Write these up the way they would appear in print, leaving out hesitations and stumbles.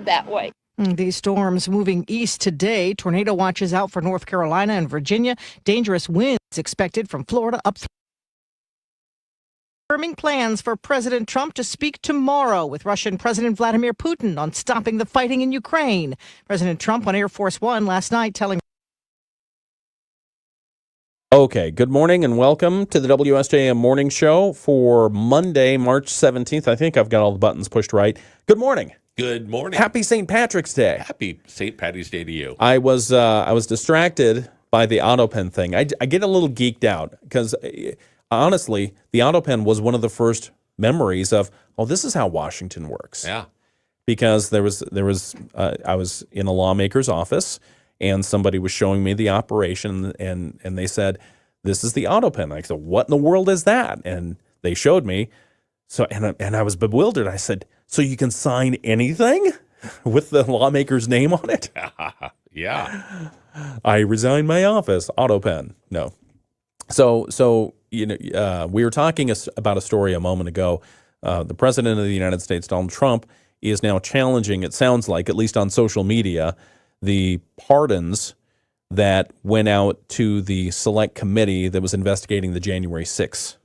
that way. These storms moving east today. Tornado watches out for North Carolina and Virginia. Dangerous winds expected from Florida up through. Confirming plans for President Trump to speak tomorrow with Russian President Vladimir Putin on stopping the fighting in Ukraine. President Trump on Air Force One last night telling. Okay, good morning and welcome to the WSJM Morning Show for Monday, March 17th. I think I've got all the buttons pushed right. Good morning. Good morning. Happy St. Patrick's Day. Happy St. Patty's Day to you. I was distracted by the AutoPen thing. I get a little geeked out because honestly, the AutoPen was one of the first memories of, oh, this is how Washington works. Yeah. Because I was in a lawmaker's office and somebody was showing me the operation and they said, this is the AutoPen. I said, what in the world is that? And they showed me. So and I was bewildered. I said, so you can sign anything with the lawmaker's name on it? Yeah. I resigned my office. AutoPen. No. So you know, we were talking about a story a moment ago. The president of the United States, Donald Trump, is now challenging, it sounds like, at least on social media, the pardons that went out to the select committee that was investigating the January 6th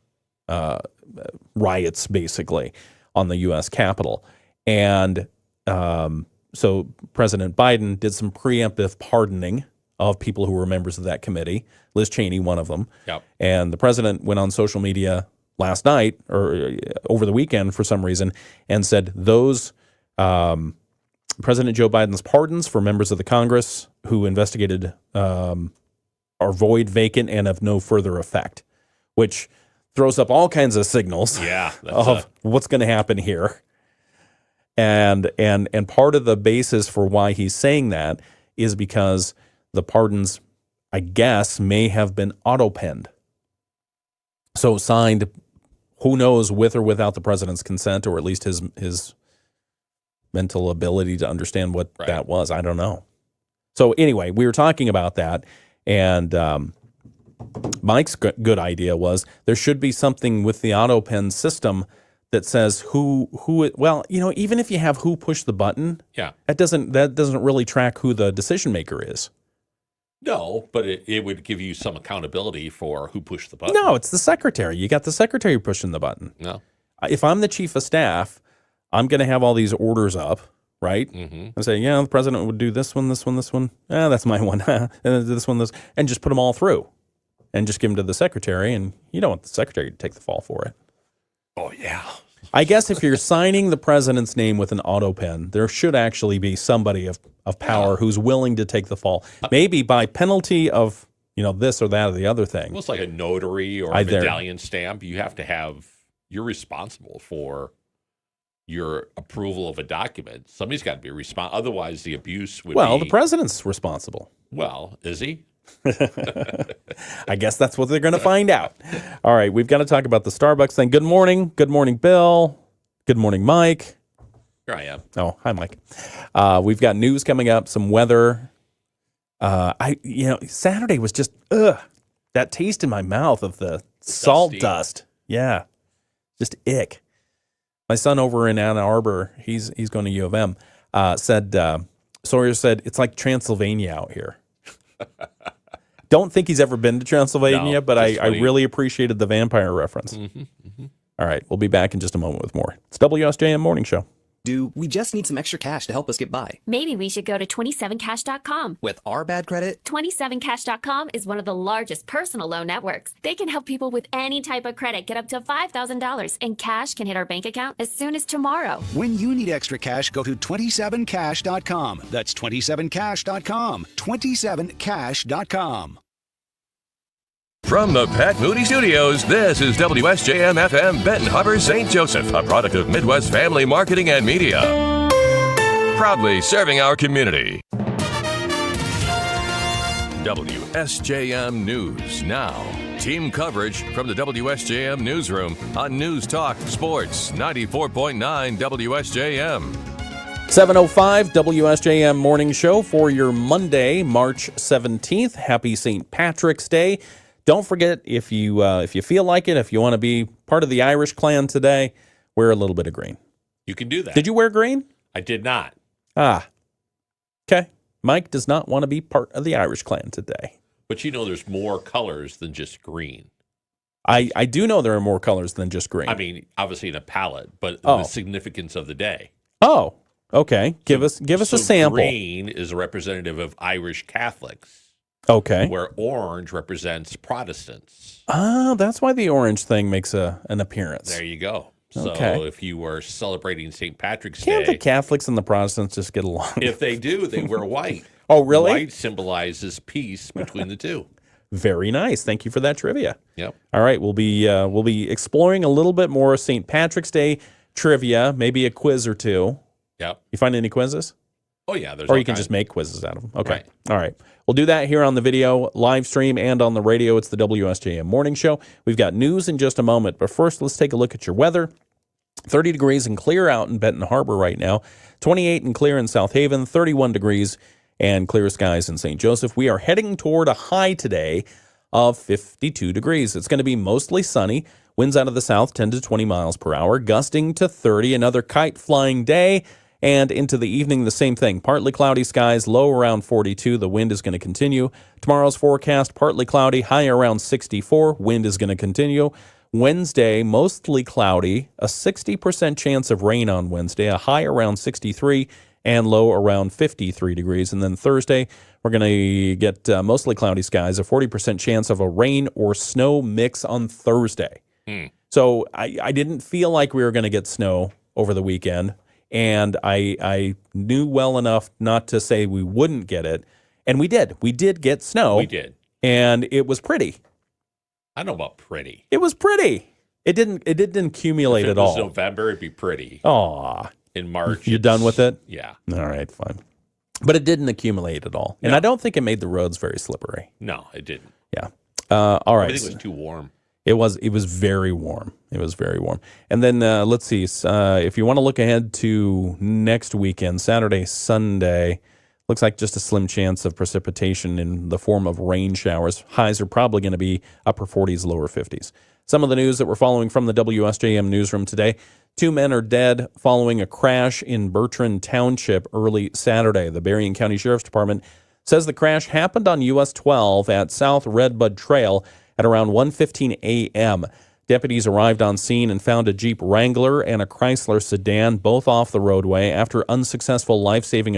riots, basically, on the U.S. Capitol. And so President Biden did some preemptive pardoning of people who were members of that committee, Liz Cheney, one of them. Yep. And the president went on social media last night or over the weekend for some reason and said those President Joe Biden's pardons for members of the Congress who investigated are void, vacant, and of no further effect, which throws up all kinds of signals of what's going to happen here. And part of the basis for why he's saying that is because the pardons, I guess, may have been auto-penned. So signed, who knows, with or without the president's consent, or at least his mental ability to understand what that was. I don't know. So anyway, we were talking about that, and Mike's good idea was there should be something with the auto-pen system that says well, you know, even if you have who pushed the button, that doesn't really track who the decision maker is. No, but it would give you some accountability for who pushed the button. No, it's the secretary. You got the secretary pushing the button. No. If I'm the chief of staff, I'm going to have all these orders up, right? Mm-hmm. And say, yeah, the president would do this one, this one, this one. That's my one. And this one, this, and just put them all through, and just give them to the secretary. And you don't want the secretary to take the fall for it. Oh yeah. I guess if you're signing the president's name with an auto pen, there should actually be somebody of power who's willing to take the fall, maybe by penalty of, you know, this or that or the other thing. Almost like a notary or a medallion stamp. You have to have, you're responsible for your approval of a document. Somebody's got to be responsible. Otherwise, the abuse would be. Well, the president's responsible. Well, is he? I guess that's what they're going to find out. All right, we've got to talk about the Starbucks thing. Good morning. Good morning, Bill. Good morning, Mike. Here I am. Oh, hi, Mike. We've got news coming up, some weather. Saturday was just that taste in my mouth of the salt dust. Yeah, just ick. My son over in Ann Arbor, he's going to U of M. Sawyer said it's like Transylvania out here. Don't think he's ever been to Transylvania, but I really appreciated the vampire reference. Mm-hmm, mm-hmm. All right, we'll be back in just a moment with more. It's WSJM Morning Show. We just need some extra cash to help us get by. Maybe we should go to 27cash.com. With our bad credit? 27cash.com is one of the largest personal loan networks. They can help people with any type of credit get up to $5,000, and cash can hit our bank account as soon as tomorrow. When you need extra cash, go to 27cash.com. That's 27cash.com. 27cash.com. From the Pat Moody Studios, this is WSJM-FM Benton Harbor, St. Joseph, a product of Midwest Family Marketing and Media. Proudly serving our community. WSJM News Now. Team coverage from the WSJM Newsroom on News Talk Sports 94.9 WSJM. 7:05 WSJM Morning Show for your Monday, March 17th. Happy St. Patrick's Day. Don't forget, if you feel like it, if you want to be part of the Irish clan today, wear a little bit of green. You can do that. Did you wear green? I did not. Okay. Mike does not want to be part of the Irish clan today. But there's more colors than just green. I do know there are more colors than just green. I mean, obviously in a palette, but the significance of the day. Oh, okay. Give us a sample. Green is a representative of Irish Catholics. Okay. Where orange represents Protestants. That's why the orange thing makes an appearance. There you go. So if you were celebrating St. Patrick's Can't Day. the Catholics and the Protestants just get along? If they do, they wear white. Oh, really? White symbolizes peace between the two. Very nice. Thank you for that trivia. Yep. All right, we'll be exploring a little bit more St. Patrick's Day trivia, maybe a quiz or two. Yep. You find any quizzes? Oh yeah, there's. Or you can just make quizzes out of them. Okay. Right. All right. We'll do that here on the video live stream and on the radio. It's the WSJM Morning Show. We've got news in just a moment, but first let's take a look at your weather. 30 degrees and clear out in Benton Harbor right now. 28 and clear in South Haven. 31 degrees and clear skies in St. Joseph. We are heading toward a high today of 52 degrees. It's going to be mostly sunny. Winds out of the south 10 to 20 miles per hour, gusting to 30. Another kite flying day. And into the evening, the same thing. Partly cloudy skies, low around 42. The wind is going to continue. Tomorrow's forecast, partly cloudy, high around 64. Wind is going to continue. Wednesday, mostly cloudy, a 60% chance of rain on Wednesday, a high around 63 and low around 53 degrees. And then Thursday, we're going to get mostly cloudy skies, a 40% chance of a rain or snow mix on Thursday. So I didn't feel like we were going to get snow over the weekend, and I knew well enough not to say we wouldn't get it. And we did. We did get snow. We did. And it was pretty. I don't know about pretty. It was pretty. It didn't accumulate at all. If it was November, it'd be pretty. Aw. In March. You're done with it? Yeah. All right, fine. But it didn't accumulate at all. And I don't think it made the roads very slippery. No, it didn't. Yeah. All right. Everything was too warm. It was very warm. It was very warm. And then let's see. If you want to look ahead to next weekend, Saturday, Sunday, looks like just a slim chance of precipitation in the form of rain showers. Highs are probably going to be upper 40s, lower 50s. Some of the news that we're following from the WSJM newsroom today. 2 men are dead following a crash in Bertrand Township early Saturday. The Berrien County Sheriff's Department says the crash happened on US 12 at South Redbud Trail at around 1:15 a.m. Deputies arrived on scene and found a Jeep Wrangler and a Chrysler sedan, both off the roadway. After unsuccessful life-saving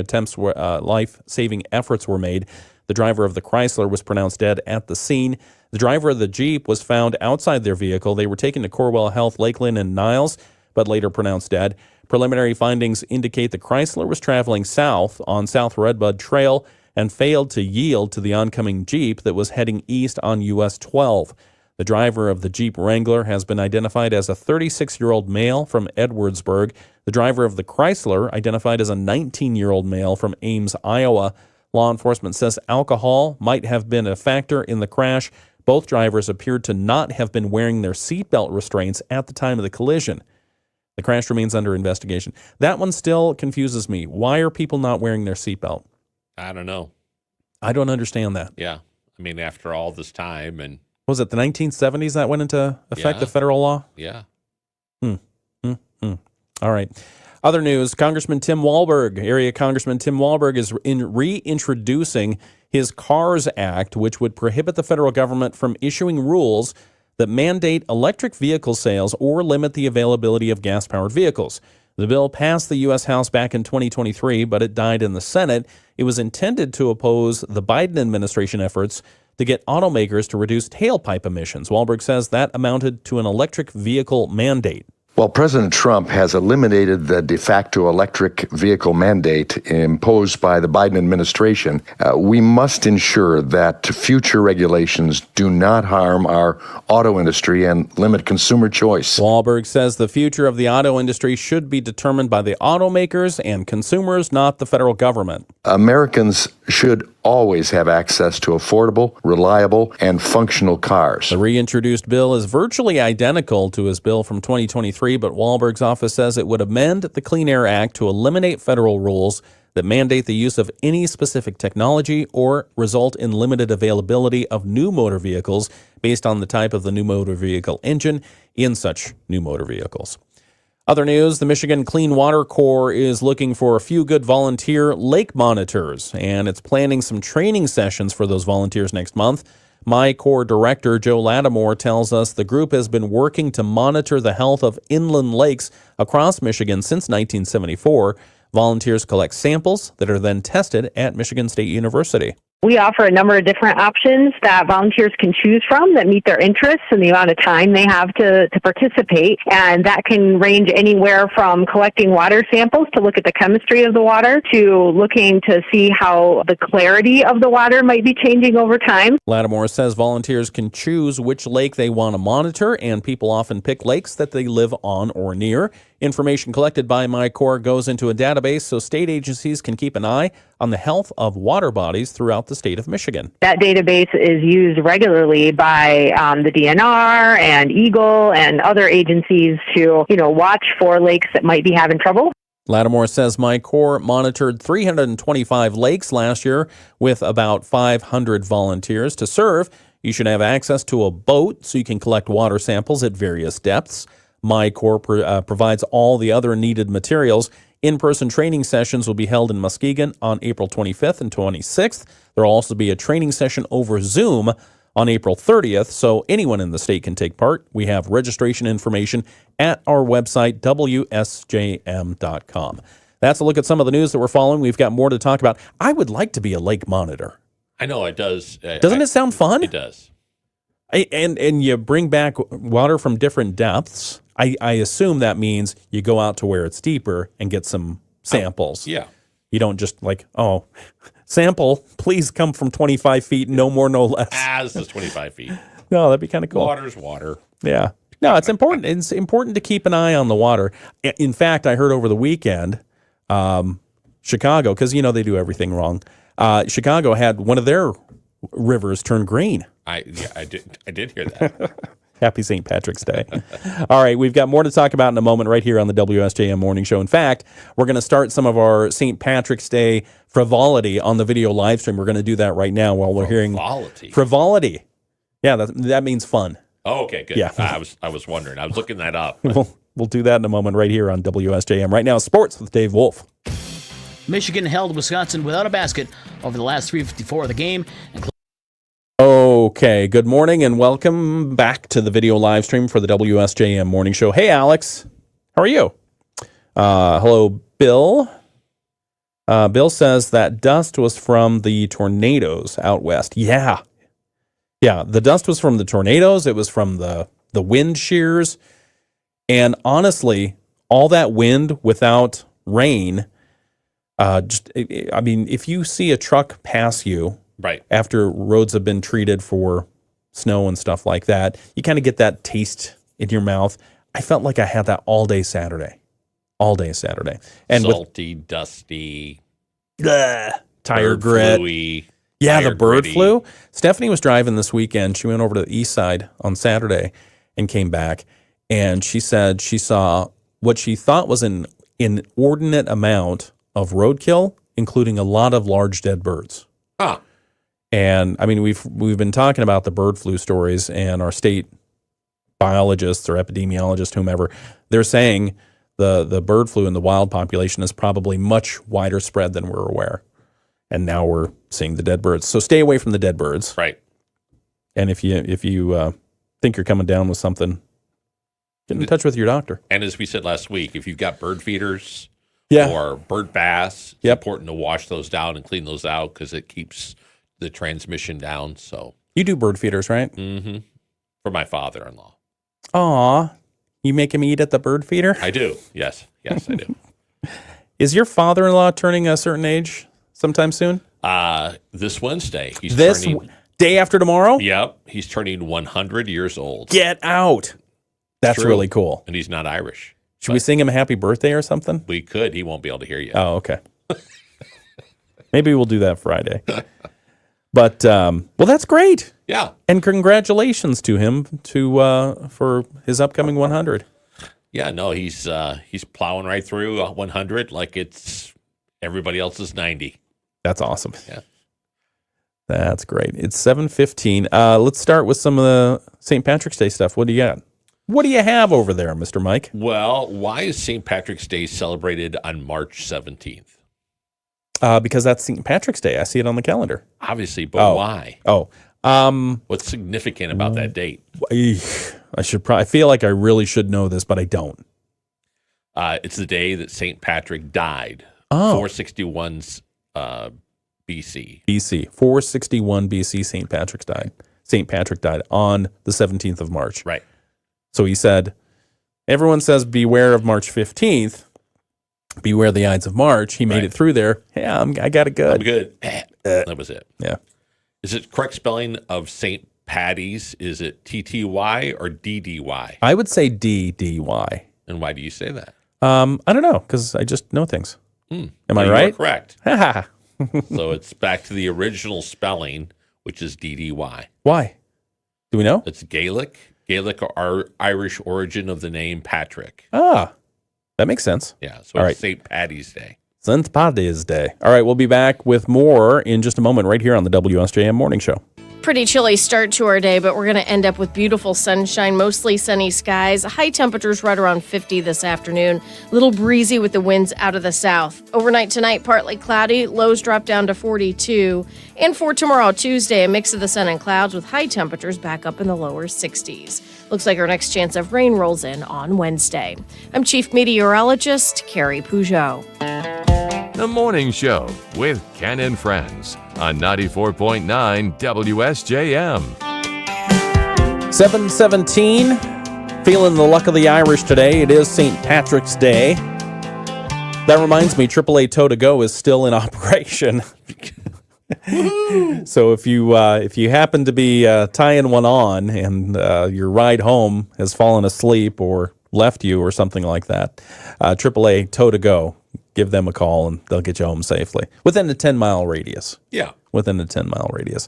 efforts were made, the driver of the Chrysler was pronounced dead at the scene. The driver of the Jeep was found outside their vehicle. They were taken to Corwell Health, Lakeland, and Niles, but later pronounced dead. Preliminary findings indicate the Chrysler was traveling south on South Redbud Trail and failed to yield to the oncoming Jeep that was heading east on US 12. The driver of the Jeep Wrangler has been identified as a 36-year-old male from Edwardsburg. The driver of the Chrysler identified as a 19-year-old male from Ames, Iowa. Law enforcement says alcohol might have been a factor in the crash. Both drivers appeared to not have been wearing their seatbelt restraints at the time of the collision. The crash remains under investigation. That one still confuses me. Why are people not wearing their seatbelt? I don't know. I don't understand that. Yeah. I mean, after all this time and... Was it the 1970s that went into effect, the federal law? Yeah. All right. Other news, Congressman Tim Walberg, area Congressman Tim Walberg is reintroducing his CARS Act, which would prohibit the federal government from issuing rules that mandate electric vehicle sales or limit the availability of gas-powered vehicles. The bill passed the U.S. House back in 2023, but it died in the Senate. It was intended to oppose the Biden administration efforts to get automakers to reduce tailpipe emissions. Walberg says that amounted to an electric vehicle mandate. Well, President Trump has eliminated the de facto electric vehicle mandate imposed by the Biden administration. We must ensure that future regulations do not harm our auto industry and limit consumer choice. Walberg says the future of the auto industry should be determined by the automakers and consumers, not the federal government. Americans should always have access to affordable, reliable, and functional cars. The reintroduced bill is virtually identical to his bill from 2023, but Walberg's office says it would amend the Clean Air Act to eliminate federal rules that mandate the use of any specific technology or result in limited availability of new motor vehicles based on the type of the new motor vehicle engine in such new motor vehicles. Other news, the Michigan Clean Water Corps is looking for a few good volunteer lake monitors, and it's planning some training sessions for those volunteers next month. My Corps Director Joe Lattimore tells us the group has been working to monitor the health of inland lakes across Michigan since 1974. Volunteers collect samples that are then tested at Michigan State University. We offer a number of different options that volunteers can choose from that meet their interests and the amount of time they have to participate. And that can range anywhere from collecting water samples to look at the chemistry of the water to looking to see how the clarity of the water might be changing over time. Lattimore says volunteers can choose which lake they want to monitor, and people often pick lakes that they live on or near. Information collected by My Corps goes into a database so state agencies can keep an eye on the health of water bodies throughout the state of Michigan. That database is used regularly by the DNR and Eagle and other agencies to, watch for lakes that might be having trouble. Lattimore says My Corps monitored 325 lakes last year with about 500 volunteers. To serve, you should have access to a boat so you can collect water samples at various depths. My Corps provides all the other needed materials. In-person training sessions will be held in Muskegon on April 25th and 26th. There will also be a training session over Zoom on April 30th, so anyone in the state can take part. We have registration information at our website, WSJM.com. That's a look at some of the news that we're following. We've got more to talk about. I would like to be a lake monitor. I know it does. Doesn't it sound fun? It does. And you bring back water from different depths. I assume that means you go out to where it's deeper and get some samples. Yeah. You don't just sample, please come from 25 feet, no more, no less. As is 25 feet. No, that'd be kind of cool. Water's water. Yeah. No, it's important. It's important to keep an eye on the water. In fact, I heard over the weekend, Chicago, because, they do everything wrong. Chicago had one of their rivers turn green. I did hear that. Happy St. Patrick's Day. All right, we've got more to talk about in a moment right here on the WSJM Morning Show. In fact, we're going to start some of our St. Patrick's Day frivolity on the video live stream. We're going to do that right now while we're hearing frivolity. Yeah, that means fun. Oh, okay, good. Yeah. I was wondering. I was looking that up. We'll do that in a moment right here on WSJM. Right now, sports with Dave Wolf. Michigan held Wisconsin without a basket over the last 3:54 of the game. Okay, good morning and welcome back to the video live stream for the WSJM Morning Show. Hey, Alex. How are you? Hello, Bill. Bill says that dust was from the tornadoes out west. Yeah, the dust was from the tornadoes. It was from the wind shears. And honestly, all that wind without rain, if you see a truck pass you, right after roads have been treated for snow and stuff like that, you kind of get that taste in your mouth. I felt like I had that all day Saturday. And salty, dusty, tire grit. Fluey, yeah, the bird gritty. flu. Stephanie was driving this weekend. She went over to the east side on Saturday and came back. And she said she saw what she thought was an inordinate amount of roadkill, including a lot of large dead birds. Huh. And we've been talking about the bird flu stories, and our state biologists or epidemiologists, whomever, they're saying the bird flu in the wild population is probably much wider spread than we're aware. And now we're seeing the dead birds. So stay away from the dead birds. Right. And if you think you're coming down with something, get in touch with your doctor. And as we said last week, if you've got bird feeders Yeah. or bird baths, it's Yep. important to wash those down and clean those out because it keeps the transmission down. So You do bird feeders, right? for my father-in-law, Aw, you make him eat at the bird feeder? I do. Yes, I do. Is your father-in-law turning a certain age sometime soon? This Wednesday, he's This turning. day after tomorrow? Yep, he's turning 100 years old. Get out. That's True. really cool. And he's not Irish. Should we sing him a happy birthday or something? We could. He won't be able to hear you. Oh, okay. Maybe we'll do that Friday. But that's great. Yeah. And congratulations to him for his upcoming 100. Yeah, no, he's plowing right through 100 like it's everybody else's 90. That's awesome. Yeah. That's great. It's 7:15. Let's start with some of the St. Patrick's Day stuff. What do you got? What do you have over there, Mr. Mike? Well, why is St. Patrick's Day celebrated on March 17th? Because that's St. Patrick's Day. I see it on the calendar. Obviously, but why? What's significant about that date? I feel like I really should know this, but I don't. It's the day that St. Patrick died. 461 BC. BC. 461 BC, St. Patrick died on the 17th of March. Right. So he said, everyone says beware of March 15th. Beware the Ides of March. He made it through there. Yeah, I got it good. I'm good. That was it. Yeah. Is it correct spelling of St. Patty's? Is it TTY or DDY? I would say DDY. And why do you say that? I don't know, because I just know things. Am I You right? are correct. So it's back to the original spelling, which is DDY. Why? Do we know? It's Gaelic or Irish origin of the name Patrick. That makes sense. Yeah, so it's St. Patty's Day. St. Patty's Day. All right, we'll be back with more in just a moment right here on the WSJM Morning Show. Pretty chilly start to our day, but we're going to end up with beautiful sunshine, mostly sunny skies. High temperatures right around 50 this afternoon. A little breezy with the winds out of the south. Overnight tonight, partly cloudy. Lows drop down to 42. And for tomorrow, Tuesday, a mix of the sun and clouds with high temperatures back up in the lower 60s. Looks like our next chance of rain rolls in on Wednesday. I'm Chief Meteorologist Carrie Peugeot. The Morning Show with Ken and Friends on 94.9 WSJM. 7:17. Feeling the luck of the Irish today. It is St. Patrick's Day. That reminds me, AAA Tow to Go is still in operation. So if you happen to be tying one on and your ride home has fallen asleep or left you or something like that, AAA Tow to Go, give them a call and they'll get you home safely within a 10-mile radius. Yeah. Within a 10-mile radius.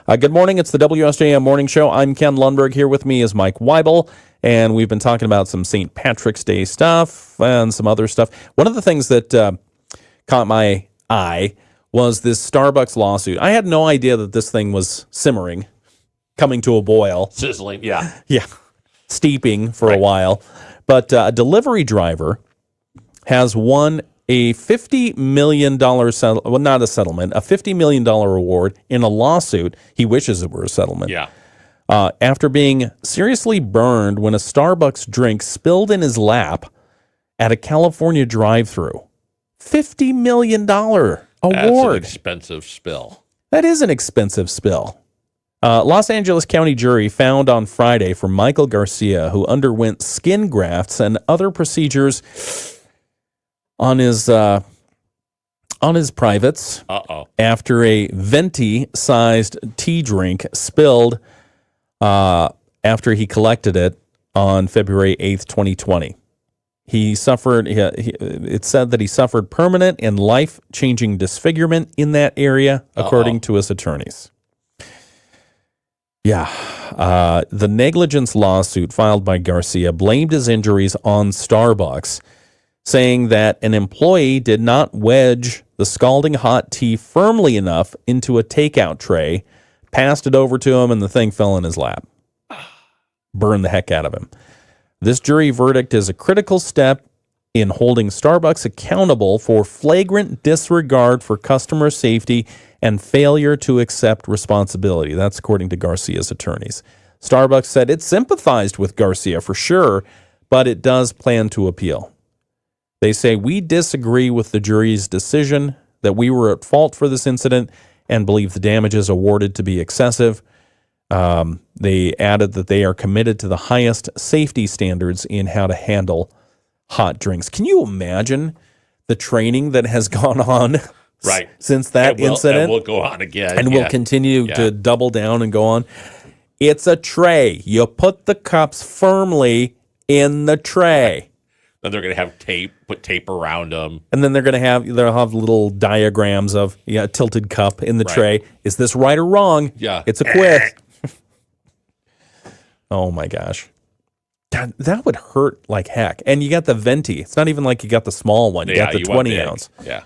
Good morning. It's the WSJM Morning Show. I'm Ken Lundberg. Here with me is Mike Weibel, and we've been talking about some St. Patrick's Day stuff and some other stuff. One of the things that caught my eye was this Starbucks lawsuit. I had no idea that this thing was simmering, coming to a boil. Sizzling, yeah. Yeah, steeping for a while. But a delivery driver has won a $50 million a $50 million award in a lawsuit. He wishes it were a settlement. Yeah. After being seriously burned when a Starbucks drink spilled in his lap at a California drive-thru. $50 million award. That's an expensive spill. That is an expensive spill. Los Angeles County jury found on Friday for Michael Garcia, who underwent skin grafts and other procedures on his privates after a venti-sized tea drink spilled after he collected it on February 8th, 2020. He suffered, it said that he suffered permanent and life-changing disfigurement in that area, according to his attorneys. Yeah. The negligence lawsuit filed by Garcia blamed his injuries on Starbucks, saying that an employee did not wedge the scalding hot tea firmly enough into a takeout tray, passed it over to him, and the thing fell in his lap. Burned the heck out of him. This jury verdict is a critical step in holding Starbucks accountable for flagrant disregard for customer safety and failure to accept responsibility. That's according to Garcia's attorneys. Starbucks said it sympathized with Garcia for sure, but it does plan to appeal. They say, we disagree with the jury's decision that we were at fault for this incident and believe the damages awarded to be excessive. They added that they are committed to the highest safety standards in how to handle hot drinks. Can you imagine the training that has gone on since that incident? And will go on again. And will continue to double down and go on. It's a tray. You put the cups firmly in the tray. Then they're going to have put tape around them. And then they'll have little diagrams of a tilted cup in the tray. Is this right or wrong? Yeah. It's a quiz. Oh my gosh. That would hurt like heck. And you got the venti. It's not even like you got the small one. You got the 20 ounce. Yeah.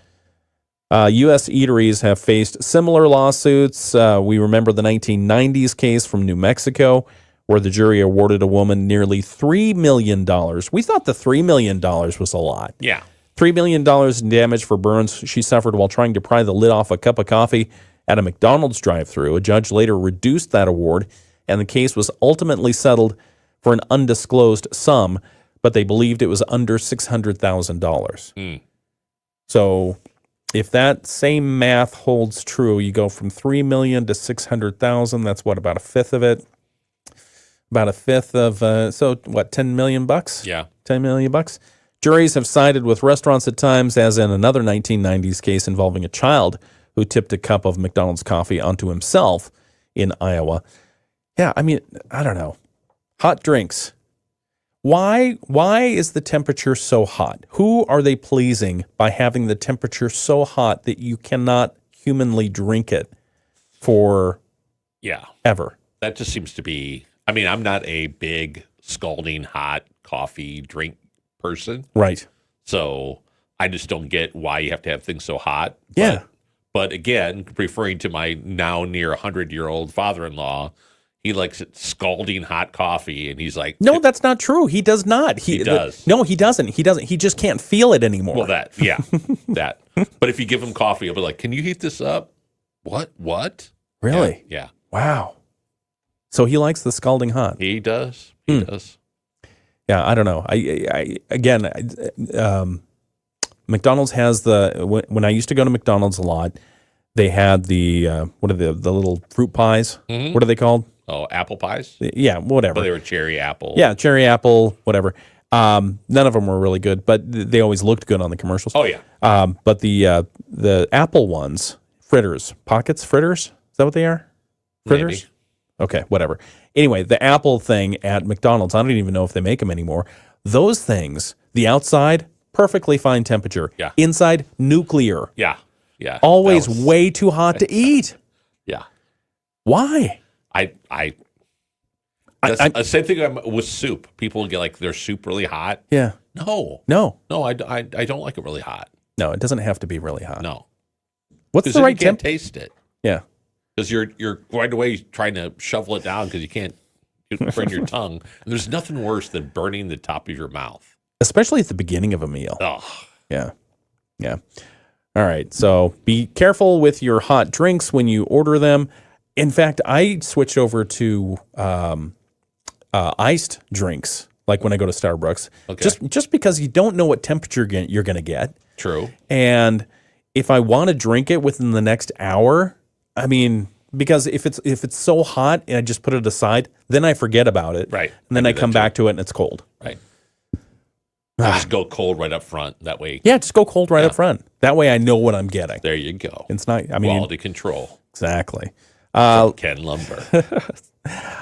U.S. eateries have faced similar lawsuits. We remember the 1990s case from New Mexico where the jury awarded a woman nearly $3 million. We thought the $3 million was a lot. Yeah. $3 million in damage for burns she suffered while trying to pry the lid off a cup of coffee at a McDonald's drive-thru. A judge later reduced that award, and the case was ultimately settled for an undisclosed sum, but they believed it was under $600,000. So if that same math holds true, you go from $3 million to $600,000. That's what, about a fifth of it? About a fifth of, $10 million bucks? Yeah. $10 million bucks. Juries have sided with restaurants at times, as in another 1990s case involving a child who tipped a cup of McDonald's coffee onto himself in Iowa. Yeah, I mean, I don't know. Hot drinks. Why is the temperature so hot? Who are they pleasing by having the temperature so hot that you cannot humanly drink it for ever? That just seems to be, I mean, I'm not a big scalding hot coffee drink person. Right. So I just don't get why you have to have things so hot. Yeah. But again, referring to my now near 100-year-old father-in-law, he likes it scalding hot coffee, and he's like, no, that's not true. He does not. He does. No, he doesn't. He doesn't. He just can't feel it anymore. Well, that. But if you give him coffee, he'll be like, can you heat this up? What? Really? Yeah. Wow. So he likes the scalding hot. He does. He does. Yeah, I don't know. McDonald's has when I used to go to McDonald's a lot, they had the what are the little fruit pies? Mm-hmm. What are they called? Oh, apple pies? Yeah, whatever. But they were cherry apple. Yeah, cherry apple, whatever. None of them were really good, but they always looked good on the commercials. Oh, yeah. But the apple ones, fritters, pockets fritters, is that what they are? Fritters? Maybe. Okay, whatever. Anyway, the apple thing at McDonald's, I don't even know if they make them anymore. Those things, the outside, perfectly fine temperature. Yeah. Inside, nuclear. Yeah. Always way too hot to eat. Yeah. Why? Same thing with soup. People get like their soup really hot. Yeah. No, I don't like it really hot. No, it doesn't have to be really hot. No. What's the right temp? You can't taste it. Yeah. Because you're right away trying to shovel it down because you can't burn your tongue. And there's nothing worse than burning the top of your mouth. Especially at the beginning of a meal. Oh. Yeah. All right. So be careful with your hot drinks when you order them. In fact, I switched over to iced drinks, like when I go to Starbucks. Okay. Just because you don't know what temperature you're going to get. True. And if I want to drink it within the next hour, I mean, because if it's so hot and I just put it aside, then I forget about it. Right. And then I come back to it and it's cold. Right. I just go cold right up front. That way. Yeah, just go cold right up front. That way I know what I'm getting. There you go. It's not, I mean. Quality control. Exactly. Ken Lumber.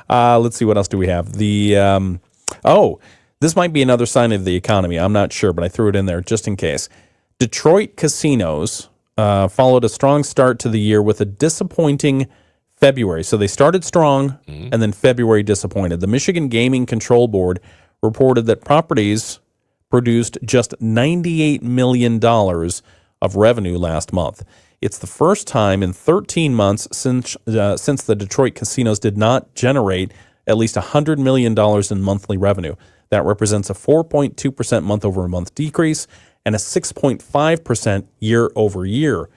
Let's see, what else do we have? This might be another sign of the economy. I'm not sure, but I threw it in there just in case. Detroit casinos followed a strong start to the year with a disappointing February. So they started strong, and then February disappointed. The Michigan Gaming Control Board reported that properties produced just $98 million of revenue last month. It's the first time in 13 months since the Detroit casinos did not generate at least $100 million in monthly revenue. That represents a 4.2% month-over-month decrease and a 6.5% year-over-year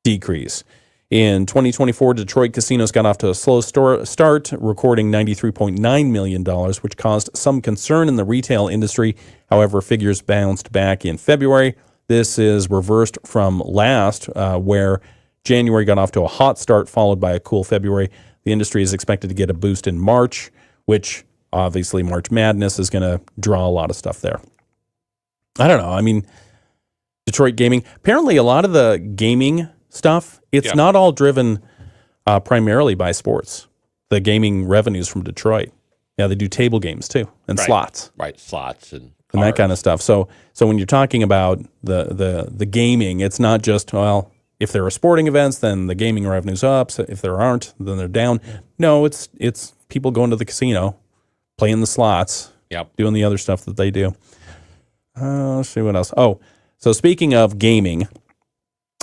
decrease. In 2024, Detroit casinos got off to a slow start, recording $93.9 million, which caused some concern in the retail industry. However, figures bounced back in February. This is reversed from last, where January got off to a hot start, followed by a cool February. The industry is expected to get a boost in March, which obviously March Madness is going to draw a lot of stuff there. I don't know. I mean, Detroit gaming, apparently a lot of the gaming stuff, it's not all driven primarily by sports. The gaming revenues from Detroit. Yeah, they do table games too, and slots. Right, slots and that kind of stuff. So when you're talking about the gaming, it's not just, well, if there are sporting events, then the gaming revenue's up. So if there aren't, then they're down. No, it's people going to the casino, playing the slots, doing the other stuff that they do. Let's see what else. Oh, so speaking of gaming,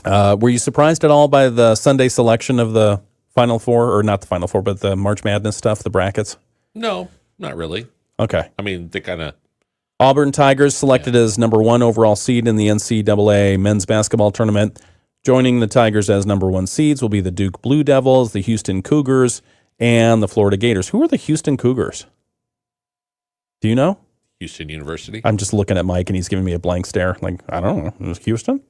were you surprised at all by the Sunday selection of the Final Four, or not the Final Four, but the March Madness stuff, the brackets? No, not really. Okay. I mean, they kind of. Auburn Tigers selected as number 1 overall seed in the NCAA men's basketball tournament. Joining the Tigers as number 1 seeds will be the Duke Blue Devils, the Houston Cougars, and the Florida Gators. Who are the Houston Cougars? Do you know? Houston University. I'm just looking at Mike, and he's giving me a blank stare. Like, I don't know. It was Houston?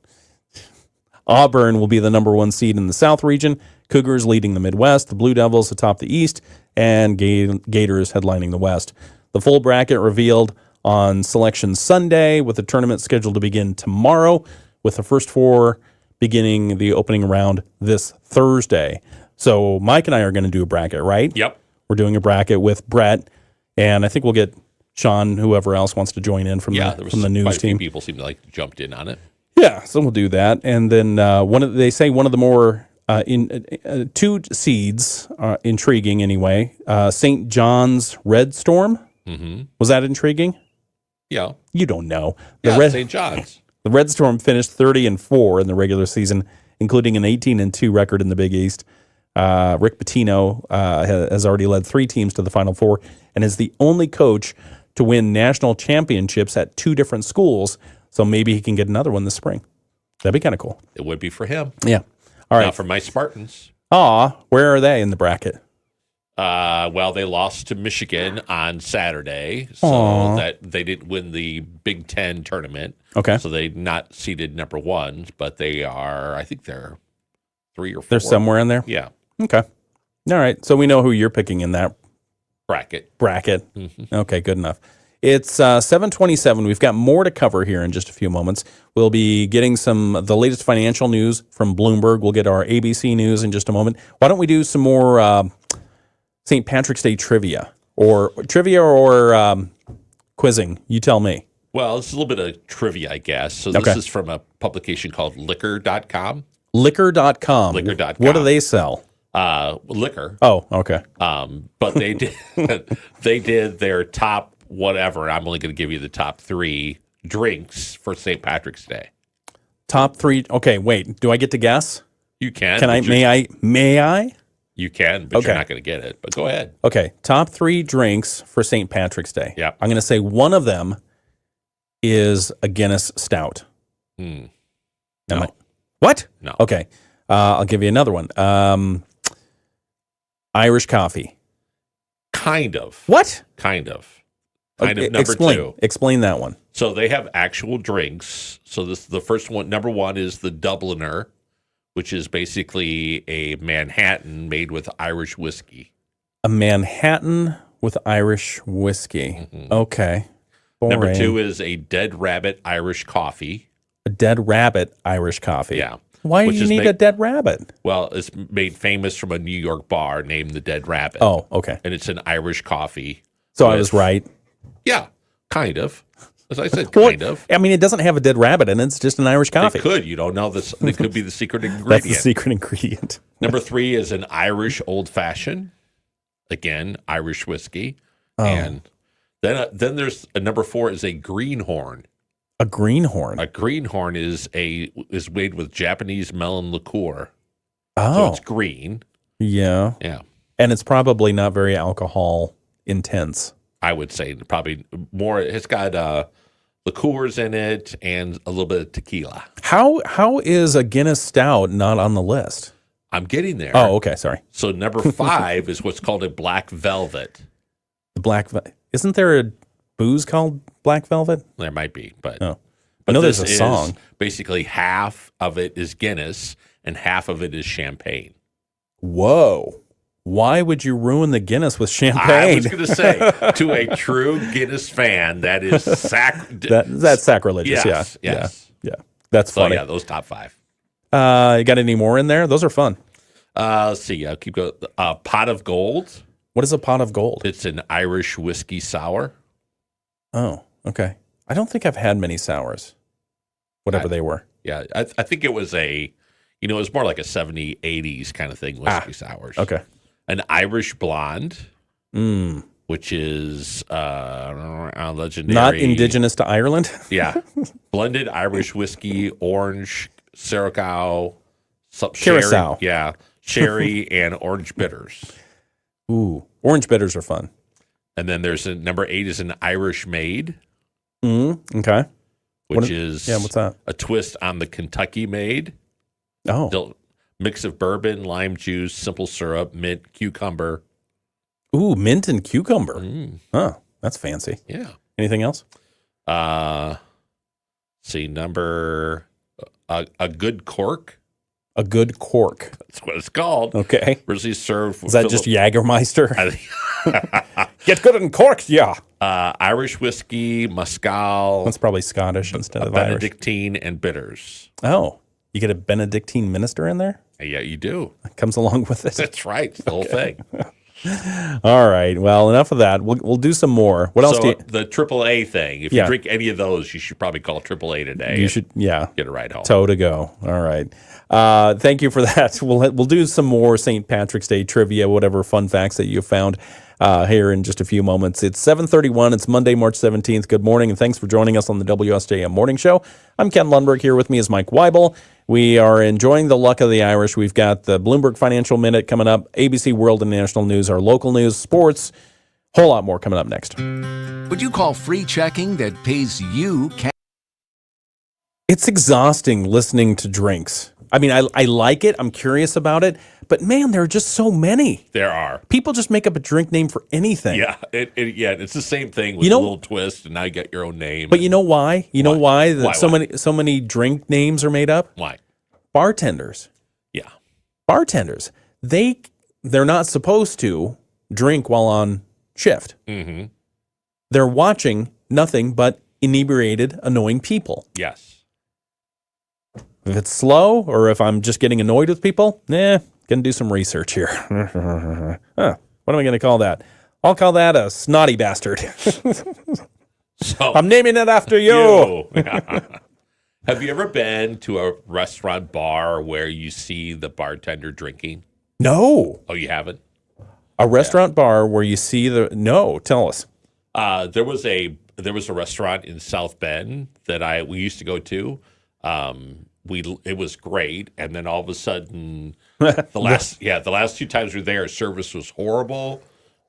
Auburn will be the number 1 seed in the South region. Cougars leading the Midwest. The Blue Devils atop the East. And Gators headlining the West. The full bracket revealed on Selection Sunday, with the tournament scheduled to begin tomorrow, with the first 4 beginning the opening round this Thursday. So Mike and I are going to do a bracket, right? Yep. We're doing a bracket with Brett, and I think we'll get Sean, whoever else wants to join in from the news quite a few team. people seem to jumped in on it. Yeah, so we'll do that, and then they say one of the more 2 seeds intriguing anyway. St. John's Red Storm. Mm-hmm. Was that intriguing? Yeah. You don't know. St. John's. The Red Storm finished 30-4 in the regular season, including an 18-2 record in the Big East. Rick Pitino has already led 3 teams to the Final Four and is the only coach to win national championships at 2 different schools. So maybe he can get another one this spring. That'd be kind of cool. It would be for him. Yeah. All right. Now for my Spartans. Where are they in the bracket? Well, they lost to Michigan on Saturday, so that they didn't win the Big Ten tournament. Okay. So they're not seeded number 1, but they are, I think they're 3 or 4. They're somewhere in there? Yeah. Okay. All right. So we know who you're picking in that bracket. Mm-hmm. Okay, good enough. It's 7:27. We've got more to cover here in just a few moments. We'll be getting the latest financial news from Bloomberg. We'll get our ABC news in just a moment. Why don't we do some more St. Patrick's Day trivia or quizzing? You tell me. Well, it's a little bit of trivia, I guess. So this is from a publication called Liquor.com. Liquor.com. Liquor.com. What do they sell? Liquor. Oh, okay. But they did their top whatever. I'm only going to give you the top 3 drinks for St. Patrick's Day. Top 3. Okay, wait. Do I get to guess? You can. Can I? May I? You can, but you're not going to get it. But go ahead. Okay. Top 3 drinks for St. Patrick's Day. Yeah. I'm going to say one of them is a Guinness Stout. No. What? No. Okay. I'll give you another one. Irish coffee. Kind of. What? Kind of. Kind of number explain. 2. Explain that one. So they have actual drinks. So the first one, number 1 is the Dubliner, which is basically a Manhattan made with Irish whiskey. A Manhattan with Irish whiskey. Mm-hmm. Okay. Boring. Number 2 is a Dead Rabbit Irish coffee. A Dead Rabbit Irish coffee. Yeah. Why do you need a dead rabbit? Well, it's made famous from a New York bar named the Dead Rabbit. Oh, okay. And it's an Irish coffee. So I was right. Yeah, kind of. As I said, kind of. I mean, it doesn't have a dead rabbit in it. It's just an Irish coffee. It could. You don't know this. It could be the secret ingredient. That's the secret ingredient. Number 3 is an Irish Old Fashioned. Again, Irish whiskey. Oh. And then there's number 4 is a Greenhorn. A Greenhorn. A Greenhorn is made with Japanese melon liqueur. Oh. So it's green. Yeah. Yeah. And it's probably not very alcohol intense. I would say probably more. It's got liqueurs in it and a little bit of tequila. How is a Guinness Stout not on the list? I'm getting there. Oh, okay. Sorry. So number 5 is what's called a Black Velvet. The isn't there a booze called Black Velvet? There might be, but I know there's a song. Basically, half of it is Guinness and half of it is champagne. Whoa. Why would you ruin the Guinness with champagne? I was going to say, to a true Guinness fan, that is that's sacrilegious. Yes, yeah. yes. Yeah. That's funny. So, yeah, those top 5. You got any more in there? Those are fun. Let's see. I'll keep going. Pot of Gold. What is a Pot of Gold? It's an Irish whiskey sour. Oh, okay. I don't think I've had many sours, whatever they were. Yeah, I think it was it was more like a 70s, 80s kind of thing, whiskey sours. Okay. An Irish Blonde, which is legendary. Not indigenous to Ireland? Yeah. Blended Irish whiskey, orange, Curacao, Curacao. Sherry, and orange bitters. Ooh, orange bitters are fun. And then there's number 8 is an Irish Maid. Okay. Which is what's that? A twist on the Kentucky Maid. Oh. Mix of bourbon, lime juice, simple syrup, mint, cucumber. Ooh, mint and cucumber. Oh, that's fancy. Yeah. Anything else? See, number a good cork. A good cork. That's what it's called. Okay. Originally served. Is that just Jägermeister? Get good and corked, yeah. Irish whiskey, Mezcal. That's probably Scottish instead of Irish. Benedictine and bitters. Oh, you get a Benedictine minister in there? Yeah, you do. It comes along with it. That's right. It's the whole thing. All right. Well, enough of that. We'll do some more. What else do you... The AAA thing. If you drink any of those, you should probably call AAA today. You should, get a ride home. Toe to go. All right. Thank you for that. We'll do some more St. Patrick's Day trivia, whatever fun facts that you found here in just a few moments. It's 7:31. It's Monday, March 17th. Good morning, and thanks for joining us on the WSJM Morning Show. I'm Ken Lundberg. Here with me is Mike Weibel. We are enjoying the luck of the Irish. We've got the Bloomberg Financial Minute coming up, ABC World and National News, our local news, sports, whole lot more coming up next. Would you call free checking that pays you cash? It's exhausting listening to drinks. I mean, I like it. I'm curious about it. But, man, there are just so many. There are. People just make up a drink name for anything. Yeah, it's the same thing with a little twist, and now you get your own name. But you know why? You know why that Why? so many drink names are made up? Why? Bartenders. Yeah. Bartenders. They're not supposed to drink while on shift. Mm-hmm. They're watching nothing but inebriated, annoying people. Yes. If it's slow or if I'm just getting annoyed with people, gonna do some research here. What am I gonna call that? I'll call that a snotty bastard. So I'm naming it after you. Have you ever been to a restaurant bar where you see the bartender drinking? No. Oh, you haven't? A restaurant bar where you see no, tell us. There was a restaurant in South Bend that we used to go to. It was great, and then all of a sudden, the last 2 times we were there, service was horrible,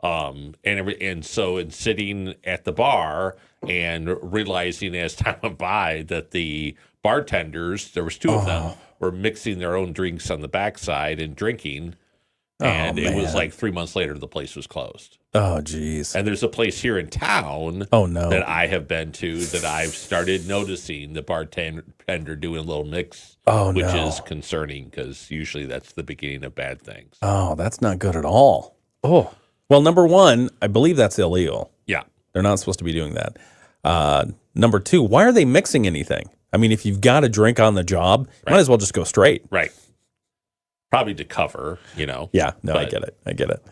and so in sitting at the bar and realizing as time went by that the bartenders, there was 2 of them, were mixing their own drinks on the backside and drinking, and it was like 3 months later the place was closed. Oh, geez. And there's a place here in town that I have been to that I've started noticing the bartender doing a little mix, which is concerning because usually that's the beginning of bad things. Oh, that's not good at all. Oh, well, number one, I believe that's illegal. Yeah. They're not supposed to be doing that. Number 2, why are they mixing anything? I mean, if you've got a drink on the job, might as well just go straight. Right. Probably to cover, Yeah, no, I get it.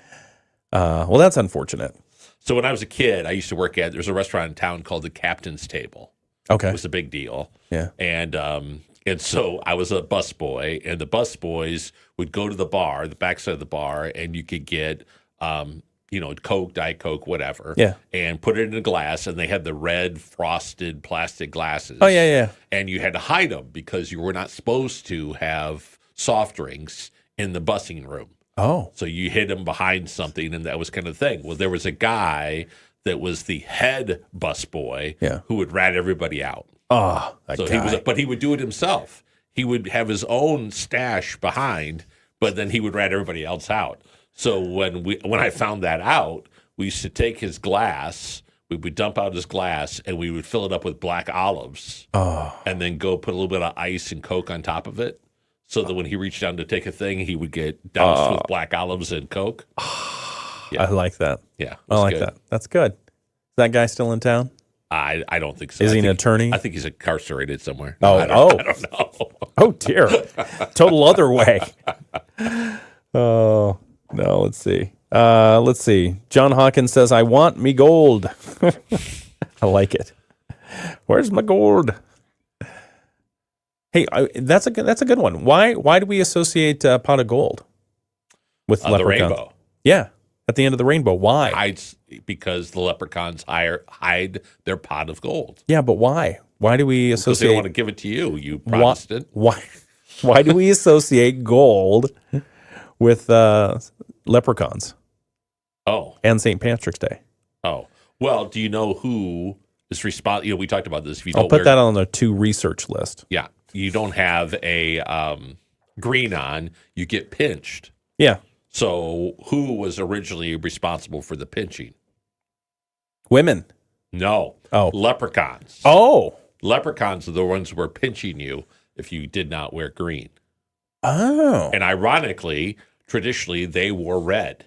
Well, that's unfortunate. So when I was a kid, I used to work there's a restaurant in town called the Captain's Table. Okay. It was a big deal. Yeah. And so I was a busboy, and the busboys would go to the bar, the backside of the bar, and you could get, Coke, Diet Coke, whatever. Yeah. And put it in a glass, and they had the red frosted plastic glasses. Oh, yeah. And you had to hide them because you were not supposed to have soft drinks in the busing room. Oh. So you hid him behind something, and that was kind of the thing. Well, there was a guy that was the head busboy who would rat everybody out. Oh, that guy. But he would do it himself. He would have his own stash behind, but then he would rat everybody else out. So when I found that out, we used to take his glass, we would dump out his glass, and we would fill it up with black olives, and then go put a little bit of ice and Coke on top of it. So that when he reached down to take a thing, he would get doused with black olives and Coke. Yeah. I like that. Yeah. I like that. That's good. Is that guy still in town? I don't think so. Is he an attorney? I think he's incarcerated somewhere. I don't know. Oh, dear. Total other way. Oh, no, let's see. John Hawkins says, I want me gold. I like it. Where's my gold? Hey, that's a good one. Why do we associate pot of gold with leprechauns? The rainbow? Yeah, at the end of the rainbow. Why? Because the leprechauns hide their pot of gold. Yeah, but why? Why do we associate? Because they don't want to give it to you, you Protestant. Why do we associate gold with leprechauns? Oh, and St. Patrick's Day. Oh, well, do you know who is responsible? We talked about this. If you I'll don't put wear, that on the to research list. Yeah, you don't have a green on, you get pinched. Yeah. So who was originally responsible for the pinching? Women. No. Oh. Leprechauns. Oh. Leprechauns are the ones who were pinching you if you did not wear green. Oh. And ironically, traditionally, they wore red.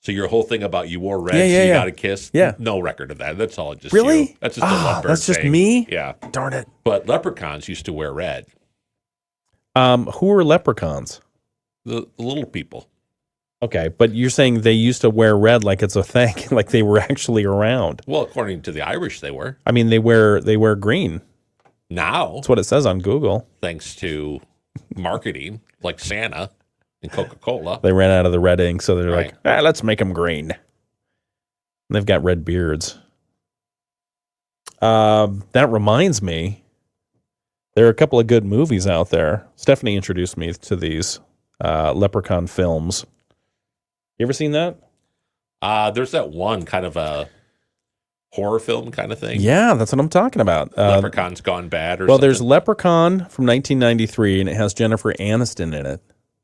So your whole thing about you wore red, Yeah, so you yeah. got a kiss? Yeah. No record of that. That's all just Really? you. That's just a Lundberg that's just thing. me? Yeah. Darn it. But leprechauns used to wear red. Who are leprechauns? The little people. Okay, but you're saying they used to wear red like it's a thing, like they were actually around. Well, according to the Irish, they were. I mean, they wear green. Now, That's what it says on Google. thanks to marketing, like Santa and Coca-Cola. They ran out of the red ink, so they're Right. like, let's make them green. And they've got red beards. That reminds me, there are a couple of good movies out there. Stephanie introduced me to these Leprechaun films. You ever seen that? There's that one kind of a horror film kind of thing. Yeah, that's what I'm talking about. Leprechaun's Gone Bad or Well, something. there's Leprechaun from 1993, and it has Jennifer Aniston in it,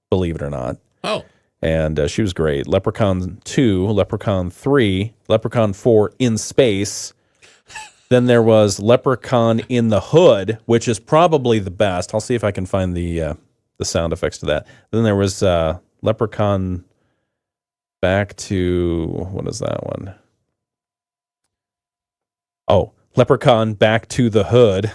believe it or not. Oh. And she was great. Leprechaun 2, Leprechaun 3, Leprechaun 4 in Space. Then there was Leprechaun in the Hood, which is probably the best. I'll see if I can find the sound effects to that. Then there was Leprechaun Back to, what is that one? Oh, Leprechaun Back to the Hood.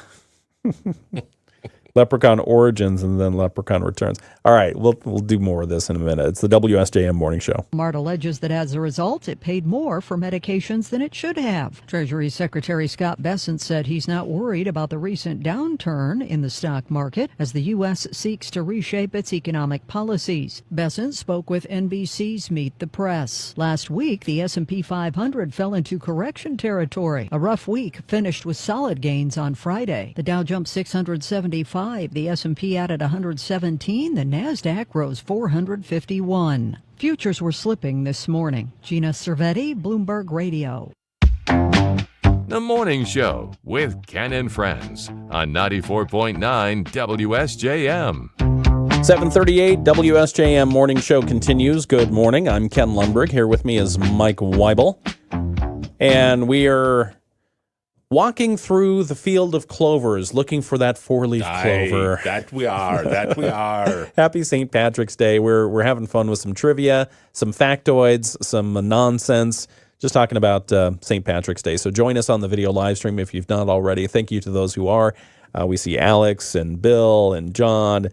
Leprechaun Origins, and then Leprechaun Returns. All right, we'll do more of this in a minute. It's the WSJM Morning Show. Mart alleges that as a result, it paid more for medications than it should have. Treasury Secretary Scott Bessent said he's not worried about the recent downturn in the stock market as the U.S. seeks to reshape its economic policies. Bessent spoke with NBC's Meet the Press. Last week, the S&P 500 fell into correction territory. A rough week finished with solid gains on Friday. The Dow jumped 675. The S&P added 117. The Nasdaq rose 451. Futures were slipping this morning. Gina Cervetti, Bloomberg Radio. The Morning Show with Ken and Friends on 94.9 WSJM. 7:38 WSJM Morning Show continues. Good morning. I'm Ken Lundberg. Here with me is Mike Weibel. And we are walking through the field of clovers, looking for that four-leaf clover. That we are. Happy St. Patrick's Day. We're having fun with some trivia, some factoids, some nonsense, just talking about St. Patrick's Day. So join us on the video live stream if you've not already. Thank you to those who are. We see Alex and Bill and John.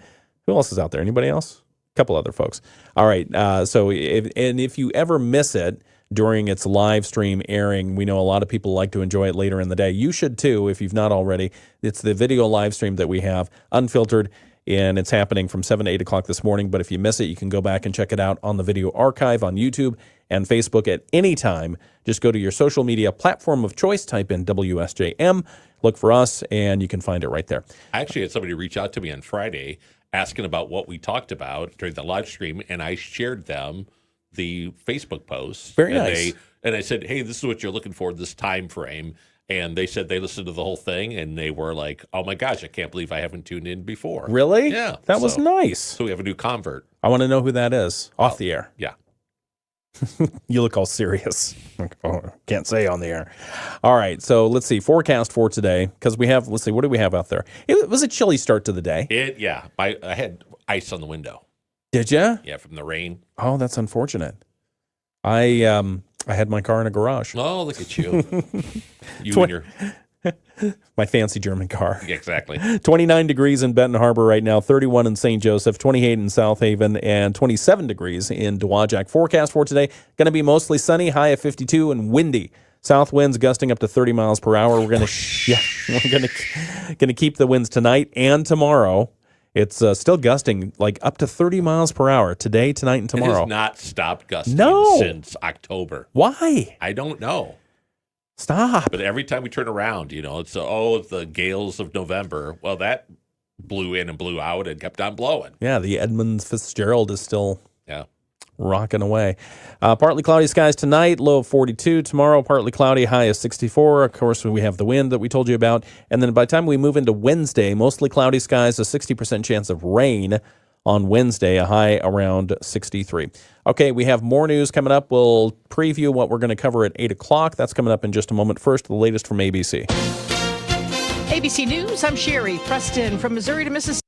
Who else is out there? Anybody else? A couple other folks. All right. So if you ever miss it during its live stream airing, we know a lot of people like to enjoy it later in the day. You should too, if you've not already. It's the video live stream that we have, unfiltered, and it's happening from 7 to 8 o'clock this morning. But if you miss it, you can go back and check it out on the video archive on YouTube and Facebook at any time. Just go to your social media platform of choice, type in WSJM, look for us, and you can find it right there. I actually had somebody reach out to me on Friday asking about what we talked about during the live stream, and I shared them the Facebook post. Very nice. And I said, hey, this is what you're looking for, this time frame. And they said they listened to the whole thing, and they were like, oh, my gosh, I can't believe I haven't tuned in before. Really? Yeah. That was nice. So we have a new convert. I want to know who that is off the air. Yeah. You look all serious. Oh, can't say on the air. All right, so let's see. Forecast for today, because we have, let's see, what do we have out there? It was a chilly start to the day. I had ice on the window. Did you? Yeah, from the rain. Oh, that's unfortunate. I had my car in a garage. Oh, look at you. You and your... My fancy German car. Exactly. 29 degrees in Benton Harbor right now, 31 in St. Joseph, 28 in South Haven, and 27 degrees in Dowagiac. Forecast for today, going to be mostly sunny, high of 52, and windy. South winds gusting up to 30 miles per hour. We're going to keep the winds tonight and tomorrow. It's still gusting like up to 30 miles per hour today, tonight, and tomorrow. It has not stopped gusting since October. Why? I don't know. Stop. But every time we turn around, it's the gales of November. Well, that blew in and blew out and kept on blowing. Yeah, the Edmund Fitzgerald is still rocking away. Partly cloudy skies tonight, low of 42. Tomorrow, partly cloudy, high of 64. Of course, we have the wind that we told you about. And then by the time we move into Wednesday, mostly cloudy skies, a 60% chance of rain on Wednesday, a high around 63. Okay, we have more news coming up. We'll preview what we're going to cover at 8 o'clock. That's coming up in just a moment. First, the latest from ABC. ABC News, I'm Sherry Preston. From Missouri to Mississippi,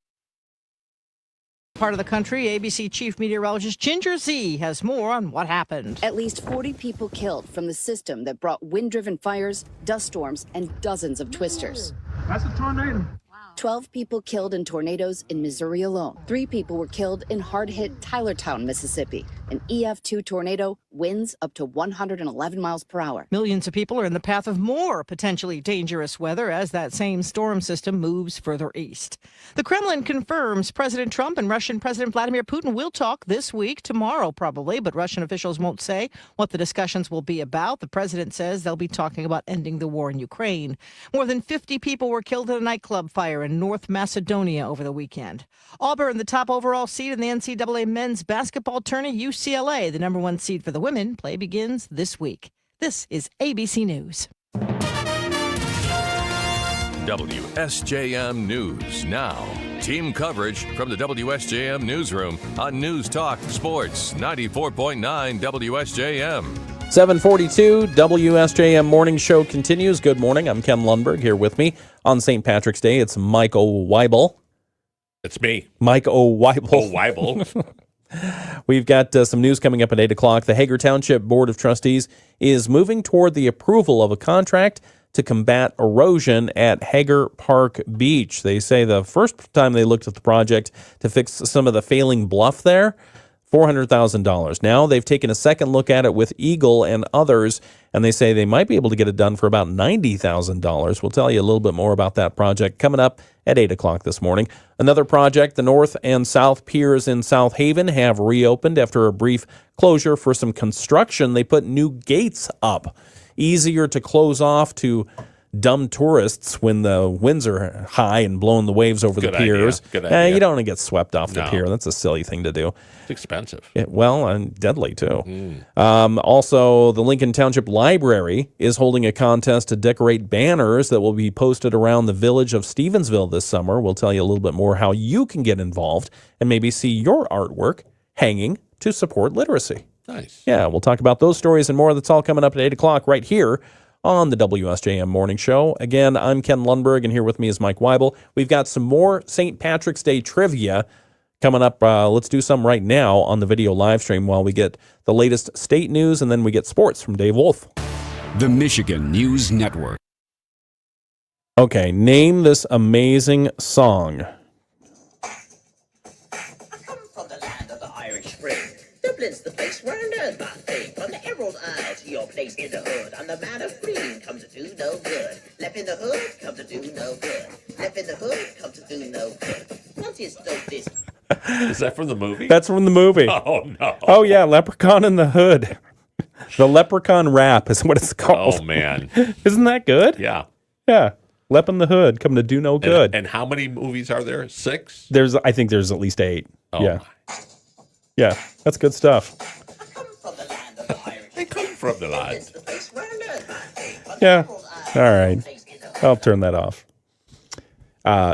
part of the country, ABC chief meteorologist Ginger Z has more on what happened. At least 40 people killed from the system that brought wind-driven fires, dust storms, and dozens of twisters. That's a tornado. 12 people killed in tornadoes in Missouri alone. 3 people were killed in hard-hit Tylertown, Mississippi. An EF2 tornado, winds up to 111 miles per hour. Millions of people are in the path of more potentially dangerous weather as that same storm system moves further east. The Kremlin confirms President Trump and Russian President Vladimir Putin will talk this week, tomorrow probably, but Russian officials won't say what the discussions will be about. The president says they'll be talking about ending the war in Ukraine. More than 50 people were killed in a nightclub fire in North Macedonia over the weekend. Auburn, the top overall seed in the NCAA men's basketball tourney. UCLA, the number 1 seed for the women. Play begins this week. This is ABC News. WSJM News Now. Team coverage from the WSJM Newsroom on News Talk Sports 94.9 WSJM. 742 WSJM Morning Show continues. Good morning. I'm Ken Lundberg. Here with me on St. Patrick's Day, it's Mike O'Weibel. It's me. Mike O'Weibel. O'Weibel. We've got some news coming up at 8 o'clock. The Hager Township Board of Trustees is moving toward the approval of a contract to combat erosion at Hager Park Beach. They say the first time they looked at the project to fix some of the failing bluff there, $400,000. Now they've taken a second look at it with Eagle and others, and they say they might be able to get it done for about $90,000. We'll tell you a little bit more about that project coming up at 8 o'clock this morning. Another project, the North and South Piers in South Haven have reopened after a brief closure for some construction. They put new gates up, easier to close off to dumb tourists when the winds are high and blowing the waves over the piers. Good idea. You don't want to get swept off the pier. That's a silly thing to do. It's expensive. And deadly, too. Also, the Lincoln Township Library is holding a contest to decorate banners that will be posted around the village of Stevensville this summer. We'll tell you a little bit more how you can get involved and maybe see your artwork hanging to support literacy. Nice. Yeah, we'll talk about those stories and more. That's all coming up at 8 o'clock right here on the WSJM Morning Show. Again, I'm Ken Lundberg, and here with me is Mike Weibel. We've got some more St. Patrick's Day trivia coming up. Let's do some right now on the video live stream while we get the latest state news, and then we get sports from Dave Wolf. The Michigan News Network. Okay, name this amazing song. From the land of the Irish Spring, Dublin's the place where I learned my thing. From the Emerald Isle to your place in the hood, I'm the man of green, come to do no good. Left in the hood, come to do no good. Left in the hood, come to do no good. Once you stole this. Is that from the movie? That's from the movie. Oh, no. Oh, yeah, Leprechaun in the Hood. The Leprechaun Rap is what it's called. Oh, man. Isn't that good? Yeah. Yeah. Lep in the Hood, come to do no good. And how many movies are there? 6? I think there's at least 8. Oh, yeah. Yeah, that's good stuff. They come from the land. Yeah. All right. I'll turn that off.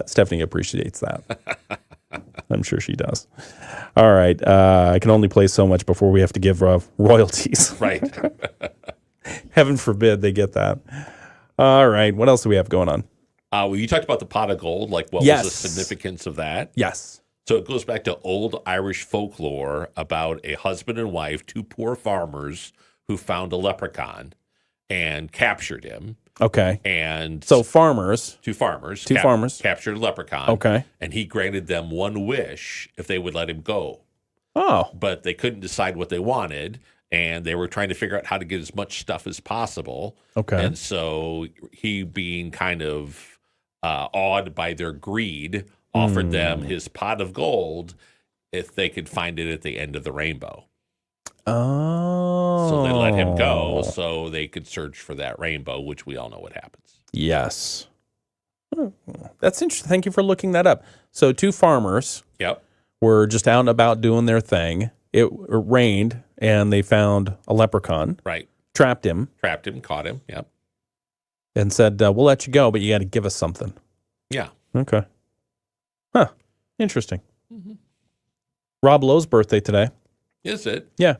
Stephanie appreciates that. I'm sure she does. All right. I can only play so much before we have to give royalties. Right. Heaven forbid they get that. All right. What else do we have going on? Well, you talked about the pot of gold. Like, what Yes. was the significance of that? Yes. So it goes back to old Irish folklore about a husband and wife, 2 poor farmers who found a leprechaun and captured him. Okay. And so farmers. 2 farmers. Farmers. Captured a leprechaun. Okay. And he granted them 1 wish if they would let him go. Oh. But they couldn't decide what they wanted, and they were trying to figure out how to get as much stuff as possible. Okay. And so he, being kind of awed by their greed, offered them his pot of gold if they could find it at the end of the rainbow. Oh. So they let him go so they could search for that rainbow, which we all know what happens. Yes. That's interesting. Thank you for looking that up. So 2 farmers Yep. were just out and about doing their thing. it rained and they found a leprechaun. Right. Trapped him. Caught him. Yep. And said, we'll let you go, but you got to give us something. Yeah. Okay. Huh. Interesting. Rob Lowe's birthday today. Is it? Yeah.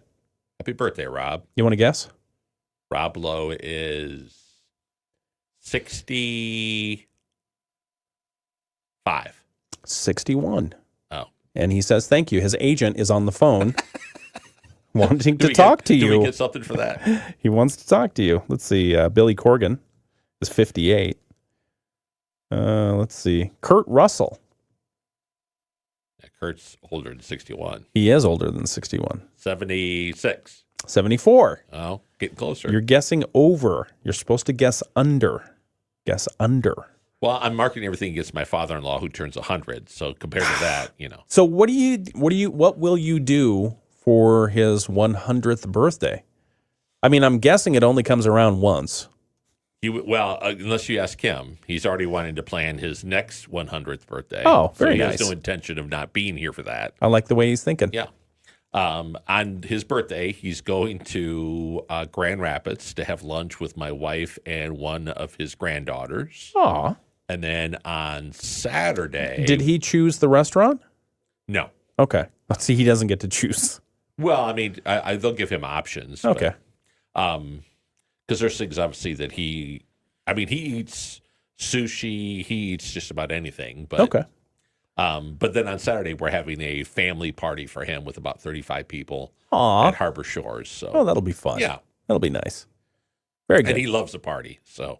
Happy birthday, Rob. You want to guess? Rob Lowe is 65. 61. Oh. And he says, thank you. His agent is on the phone wanting to Do talk to you. Do we get something for that? He wants to talk to you. Let's see. Billy Corgan is 58. Let's see. Kurt Russell. Yeah, Kurt's older than 61. He is older than 61. 76. 74. Oh, getting closer. You're guessing over. You're supposed to guess under. Guess under. Well, I'm marking everything against my father-in-law who turns 100. So compared to that, So what will you do for his 100th birthday? I mean, I'm guessing it only comes around once. Unless you ask him, he's already wanting to plan his next 100th birthday. Oh, very so he nice. has no intention of not being here for that. I like the way he's thinking. Yeah. On his birthday, he's going to Grand Rapids to have lunch with my wife and one of his granddaughters. Aw. And then on Saturday... Did he choose the restaurant? No. Okay. Let's see, he doesn't get to choose. Well, I mean, they'll give him options. Okay. Because there's things, obviously, that he eats sushi. He eats just about anything. But, okay. But then on Saturday, we're having a family party for him with about 35 people Aw. at Harbor Shores. So, Oh, that'll be fun. Yeah. That'll be nice. Very good. And he loves a party. So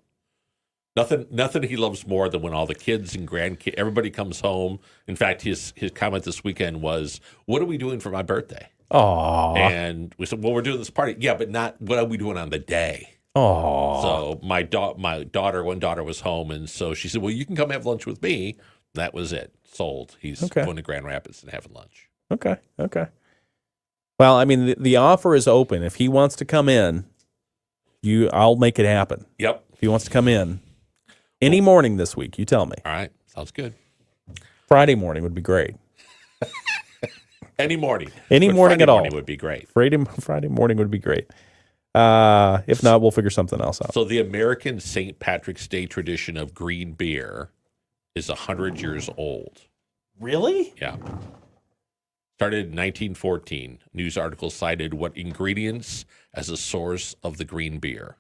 nothing he loves more than when all the kids and grandkids, everybody comes home. In fact, his comment this weekend was, "What are we doing for my birthday?" Aw. And we said, "Well, we're doing this party." Yeah, but not what are we doing on the day? Aw. So my daughter, one daughter was home, and so she said, "Well, you can come have lunch with me." That was it. Sold. He's going to Grand Rapids and having lunch. Okay. Well, I mean, the offer is open. If he wants to come in, I'll make it happen. Yep. If he wants to come in any morning this week, you tell me. All right. Sounds good. Friday morning would be great. Any morning. Any But morning Friday at all. morning would be great. Friday morning would be great. If not, we'll figure something else out. So the American St. Patrick's Day tradition of green beer is 100 years old. Really? Yeah. Started in 1914. News article cited what ingredients as a source of the green beer.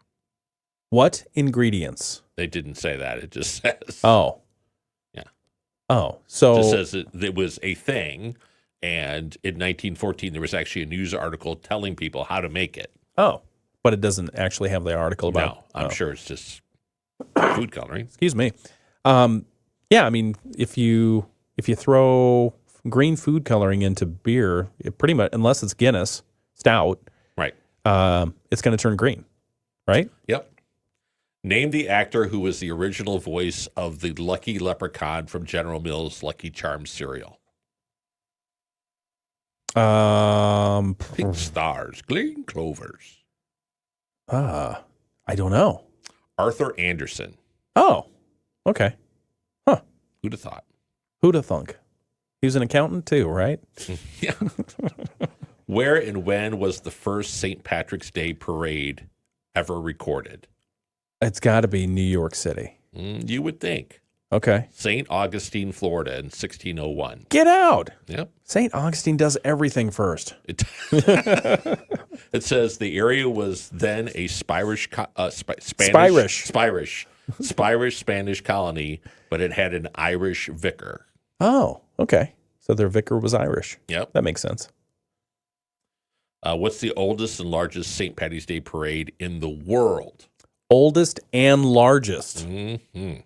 What ingredients? They didn't say that. It just says. Oh. Yeah. Oh, so. It just says it was a thing. And in 1914, there was actually a news article telling people how to make it. Oh, but it doesn't actually have the article about. No, I'm sure it's just food coloring. Excuse me. Yeah, I mean, if you throw green food coloring into beer, it pretty much, unless it's Guinness Stout, right? It's going to turn green, right? Yep. Name the actor who was the original voice of the Lucky Leprechaun from General Mills' Lucky Charms cereal. Pink stars, green clovers. I don't know. Arthur Anderson. Oh, okay. Huh. Who'd have thought? Who'd have thunk? He was an accountant too, right? Yeah. Where and when was the first St. Patrick's Day parade ever recorded? It's got to be New York City. You would think. Okay. St. Augustine, Florida in 1601. Get out. Yep. St. Augustine does everything first. It says the area was then a Spanish Spanish colony, but it had an Irish vicar. Oh, okay. So their vicar was Irish. Yep. That makes sense. What's the oldest and largest St. Patty's Day parade in the world? Oldest and largest. Mm-hmm.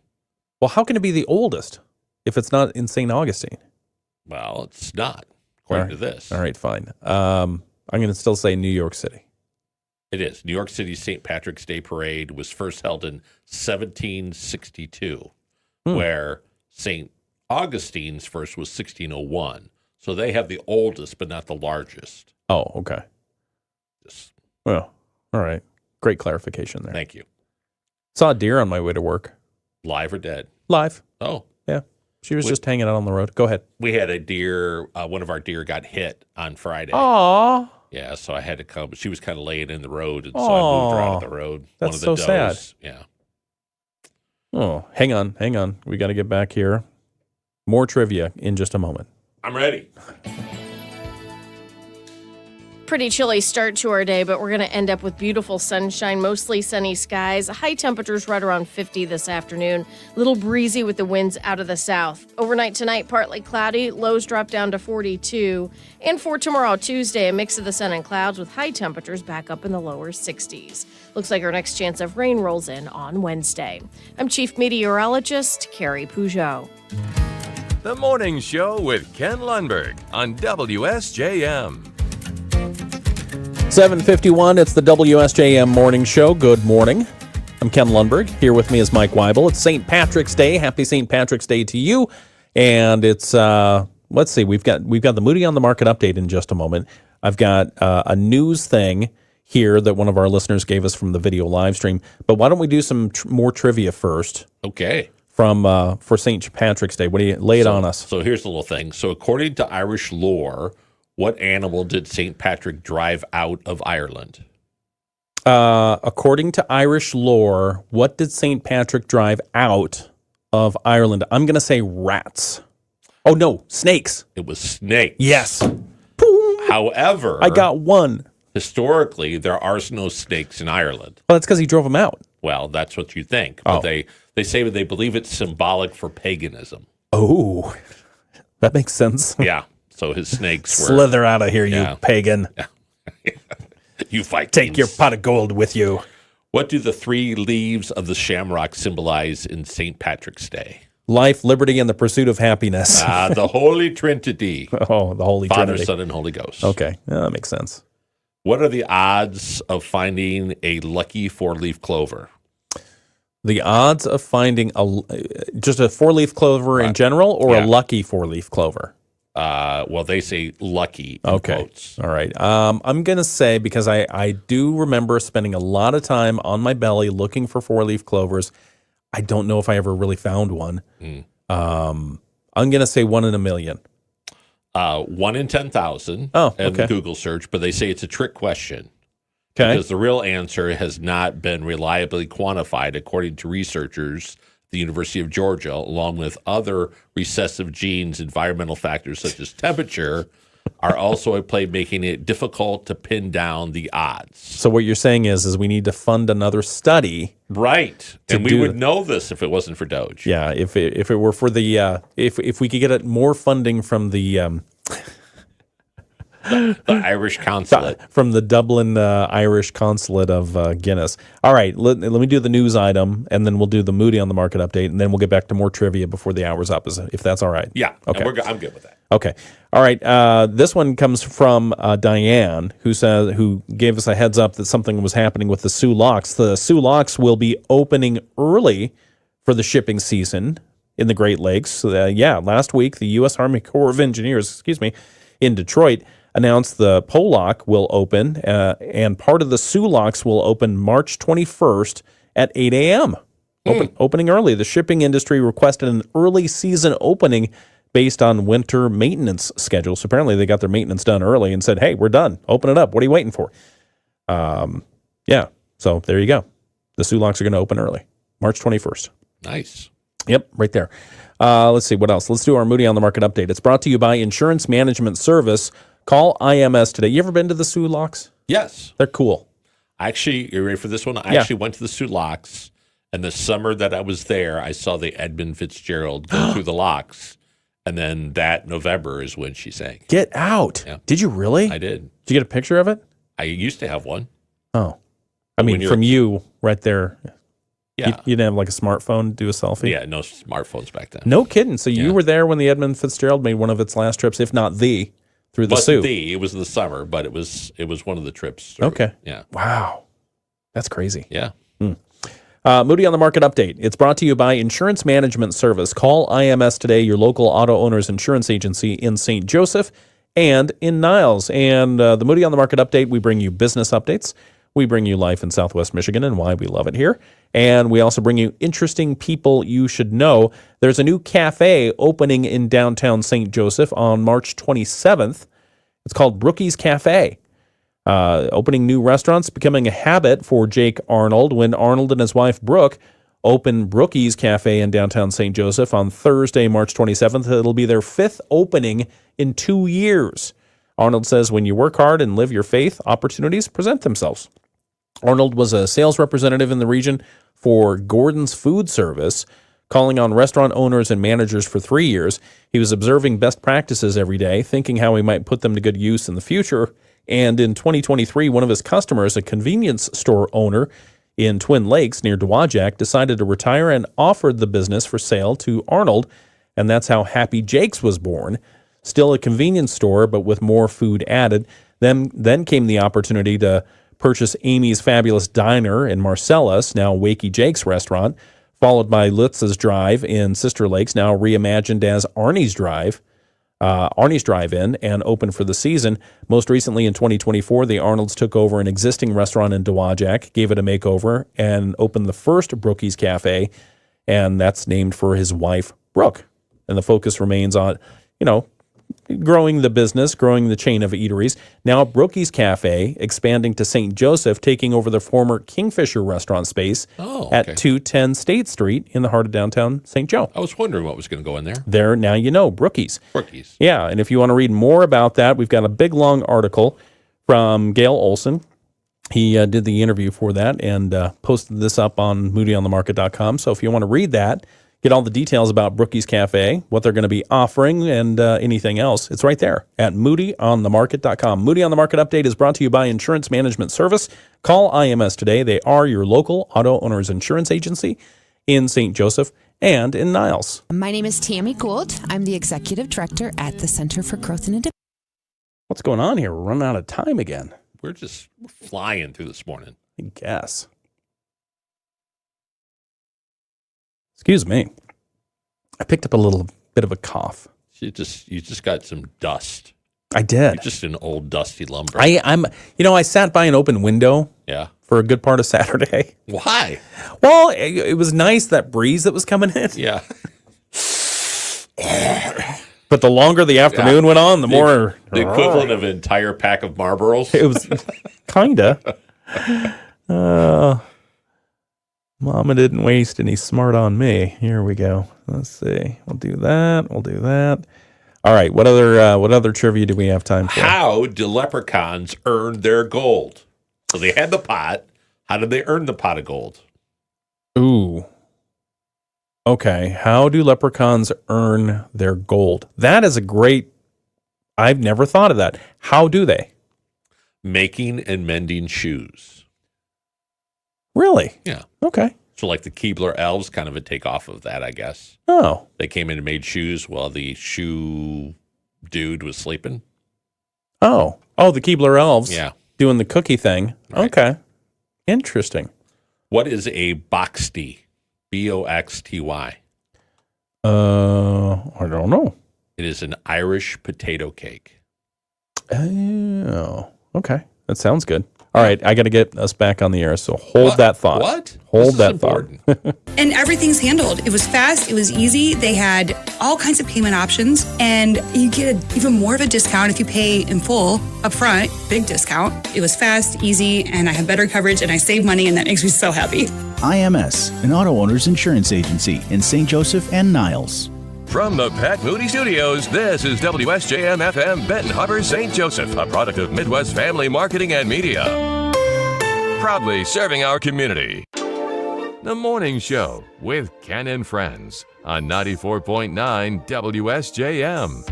Well, how can it be the oldest if it's not in St. Augustine? Well, it's not, according to this. All right, fine. I'm going to still say New York City. It is. New York City's St. Patrick's Day Parade was first held in 1762, where St. Augustine's first was 1601. So they have the oldest, but not the largest. Oh, okay. Well, all right. Great clarification there. Thank you. Saw a deer on my way to work. Live or dead? Live. Oh. Yeah. She was just hanging out on the road. Go ahead. We had a deer. One of our deer got hit on Friday. Aw. Yeah, so I had to come. She was kind of laying in the road, and so I moved her out of the road. That's One of so the sad. does. Yeah. Oh, hang on. We got to get back here. More trivia in just a moment. I'm ready. Pretty chilly start to our day, but we're going to end up with beautiful sunshine, mostly sunny skies. High temperatures right around 50 this afternoon. A little breezy with the winds out of the south. Overnight tonight, partly cloudy. Lows drop down to 42. And for tomorrow, Tuesday, a mix of the sun and clouds with high temperatures back up in the lower 60s. Looks like our next chance of rain rolls in on Wednesday. I'm Chief Meteorologist Carrie Peugeot. The Morning Show with Ken Lundberg on WSJM. 7:51, it's the WSJM Morning Show. Good morning. I'm Ken Lundberg. Here with me is Mike Weibel. It's St. Patrick's Day. Happy St. Patrick's Day to you. And it's, let's see, we've got the Moody on the Market update in just a moment. I've got a news thing here that one of our listeners gave us from the video live stream. But why don't we do some more trivia first? Okay. For St. Patrick's Day. What do you lay it on us? So here's the little thing. So according to Irish lore, what animal did St. Patrick drive out of Ireland? According to Irish lore, what did St. Patrick drive out of Ireland? I'm going to say rats. Oh, no, snakes. It was snakes. Yes. However, I got one. Historically, there are no snakes in Ireland. Well, that's because he drove them out. Well, that's what you think. But they say they believe it's symbolic for paganism. Oh, that makes sense. Yeah. So his snakes were... Slither out of here, you pagan. You fight. Take your pot of gold with you. What do the three leaves of the shamrock symbolize in St. Patrick's Day? Life, liberty, and the pursuit of happiness. The Holy Trinity. Oh, the Holy Father, Trinity. Son, and Holy Ghost. Okay, that makes sense. What are the odds of finding a lucky four-leaf clover? The odds of finding just a four-leaf clover in general, or a lucky four-leaf clover? Well, they say lucky in quotes. All right. I'm going to say, because I do remember spending a lot of time on my belly looking for four-leaf clovers. I don't know if I ever really found one. I'm going to say 1 in a million. 1 in 10,000 in the Google search, but they say it's a trick question. Okay. Because the real answer has not been reliably quantified, according to researchers at the University of Georgia, along with other recessive genes. Environmental factors such as temperature are also at play, making it difficult to pin down the odds. So what you're saying is we need to fund another study. Right. And we would know this if it wasn't for Doge. Yeah, if it were for the if we could get more funding from the Irish consulate. From the Dublin Irish consulate of Guinness. All right, let me do the news item, and then we'll do the Moody on the Market update, and then we'll get back to more trivia before the hour's up, if that's all right. Yeah, okay. I'm good with that. Okay. All right. This one comes from Diane, who gave us a heads up that something was happening with the Soo Locks. The Soo Locks will be opening early for the shipping season in the Great Lakes. Last week, the U.S. Army Corps of Engineers, in Detroit, announced the Pollock will open, and part of the Soo Locks will open March 21st at 8 a.m. Opening early. The shipping industry requested an early season opening based on winter maintenance schedules. So apparently they got their maintenance done early and said, hey, we're done. Open it up. What are you waiting for? So there you go. The Soo Locks are going to open early, March 21st. Nice. Yep, right there. Let's see, what else? Let's do our Moody on the Market update. It's brought to you by Insurance Management Service. Call IMS today. You ever been to the Soo Locks? Yes. They're cool. Actually, you ready for this one? I actually went to the Soo Locks, and the summer that I was there, I saw the Edmund Fitzgerald go through the locks, and then that November is when she sang. Get out. Yeah. Did you really? I did. Did you get a picture of it? I used to have one. Oh. I mean, from you right there. Yeah. You didn't have like a smartphone to do a selfie? Yeah, no smartphones back then. No kidding. So you were there when the Edmund Fitzgerald made one of its last trips, if not the, through the Soo. It was in the summer, but it was one of the trips. Okay. Yeah. Wow. That's crazy. Yeah. Moody on the Market update. It's brought to you by Insurance Management Service. Call IMS today, your local auto owner's insurance agency in St. Joseph and in Niles. And the Moody on the Market update, we bring you business updates. We bring you life in Southwest Michigan and why we love it here. And we also bring you interesting people you should know. There's a new cafe opening in downtown St. Joseph on March 27th. It's called Brookie's Cafe. Opening new restaurants, becoming a habit for Jake Arnold when Arnold and his wife Brooke open Brookie's Cafe in downtown St. Joseph on Thursday, March 27th. It'll be their 5th opening in 2 years. Arnold says when you work hard and live your faith, opportunities present themselves. Arnold was a sales representative in the region for Gordon's Food Service, calling on restaurant owners and managers for 3 years. He was observing best practices every day, thinking how he might put them to good use in the future. And in 2023, one of his customers, a convenience store owner in Twin Lakes near Dowagiac, decided to retire and offered the business for sale to Arnold. And that's how Happy Jake's was born. Still a convenience store, but with more food added. Then came the opportunity to purchase Amy's Fabulous Diner in Marcellus, now Wakey Jake's restaurant, followed by Lutz's Drive in Sister Lakes, now reimagined as Arnie's Drive-In, and open for the season. Most recently in 2024, the Arnolds took over an existing restaurant in Dowagiac, gave it a makeover, and opened the first Brookie's Cafe, and that's named for his wife, Brooke. And the focus remains on, growing the business, growing the chain of eateries. Now Brookie's Cafe expanding to St. Joseph, taking over the former Kingfisher restaurant space at 210 State Street in the heart of downtown St. Joe. I was wondering what was going to go in there. There, now you know, Brookie's. Brookie's. Yeah, and if you want to read more about that, we've got a big, long article from Gail Olson. He did the interview for that and posted this up on moodyonthemarket.com. So if you want to read that, get all the details about Brookie's Cafe, what they're going to be offering, and anything else. It's right there at moodyonthemarket.com. Moody on the Market Update is brought to you by Insurance Management Service. Call IMS today. They are your local auto owner's insurance agency in St. Joseph and in Niles. My name is Tammy Gould. I'm the Executive Director at the Center for Growth and Development. What's going on here? We're running out of time again. We're flying through this morning. I guess. Excuse me. I picked up a little bit of a cough. You just got some dust. I did. You're just an old dusty lumber. I sat by an open window. Yeah. For a good part of Saturday. Why? Well, it was nice, that breeze that was coming in. Yeah. But the longer the afternoon went on, the more the equivalent of an entire pack of Marlboros. It was kinda. Mama didn't waste any smart on me. Here we go. Let's see. We'll do that. All right. What other trivia do we have time for? How do leprechauns earn their gold? So they had the pot. How did they earn the pot of gold? Ooh. Okay. How do leprechauns earn their gold? That is a great. I've never thought of that. How do they? Making and mending shoes. Really? Yeah. Okay. So like the Keebler elves, kind of a takeoff of that, I guess. Oh. They came in and made shoes while the shoe dude was sleeping. Oh, the Keebler elves. Yeah. Doing the cookie thing. Right. Okay. Interesting. What is a boxty? Boxty. I don't know. It is an Irish potato cake. Oh, okay. That sounds good. All right, I got to get us back on the air, so hold that thought. What? Hold that thought. And everything's handled. It was fast. It was easy. They had all kinds of payment options, and you get even more of a discount if you pay in full up front. Big discount. It was fast, easy, and I have better coverage, and I save money, and that makes me so happy. IMS, an auto owner's insurance agency in St. Joseph and Niles. From the Pat Moody Studios, this is WSJM-FM Benton Harbor, St. Joseph, a product of Midwest Family Marketing and Media. Proudly serving our community. The Morning Show with Ken and Friends on 94.9 WSJM.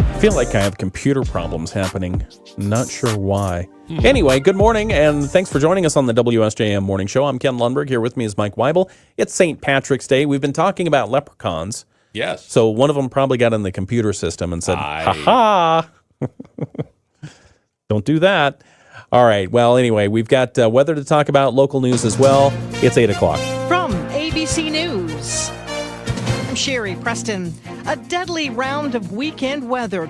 I feel like I have computer problems happening. Not sure why. Anyway, good morning, and thanks for joining us on the WSJM Morning Show. I'm Ken Lundberg. Here with me is Mike Weibel. It's St. Patrick's Day. We've been talking about leprechauns. Yes. So one of them probably got in the computer system and said, ha-ha. Don't do that. All right. Well, anyway, we've got weather to talk about, local news as well. It's 8 o'clock. From ABC News, I'm Sherry Preston. A deadly round of weekend weather.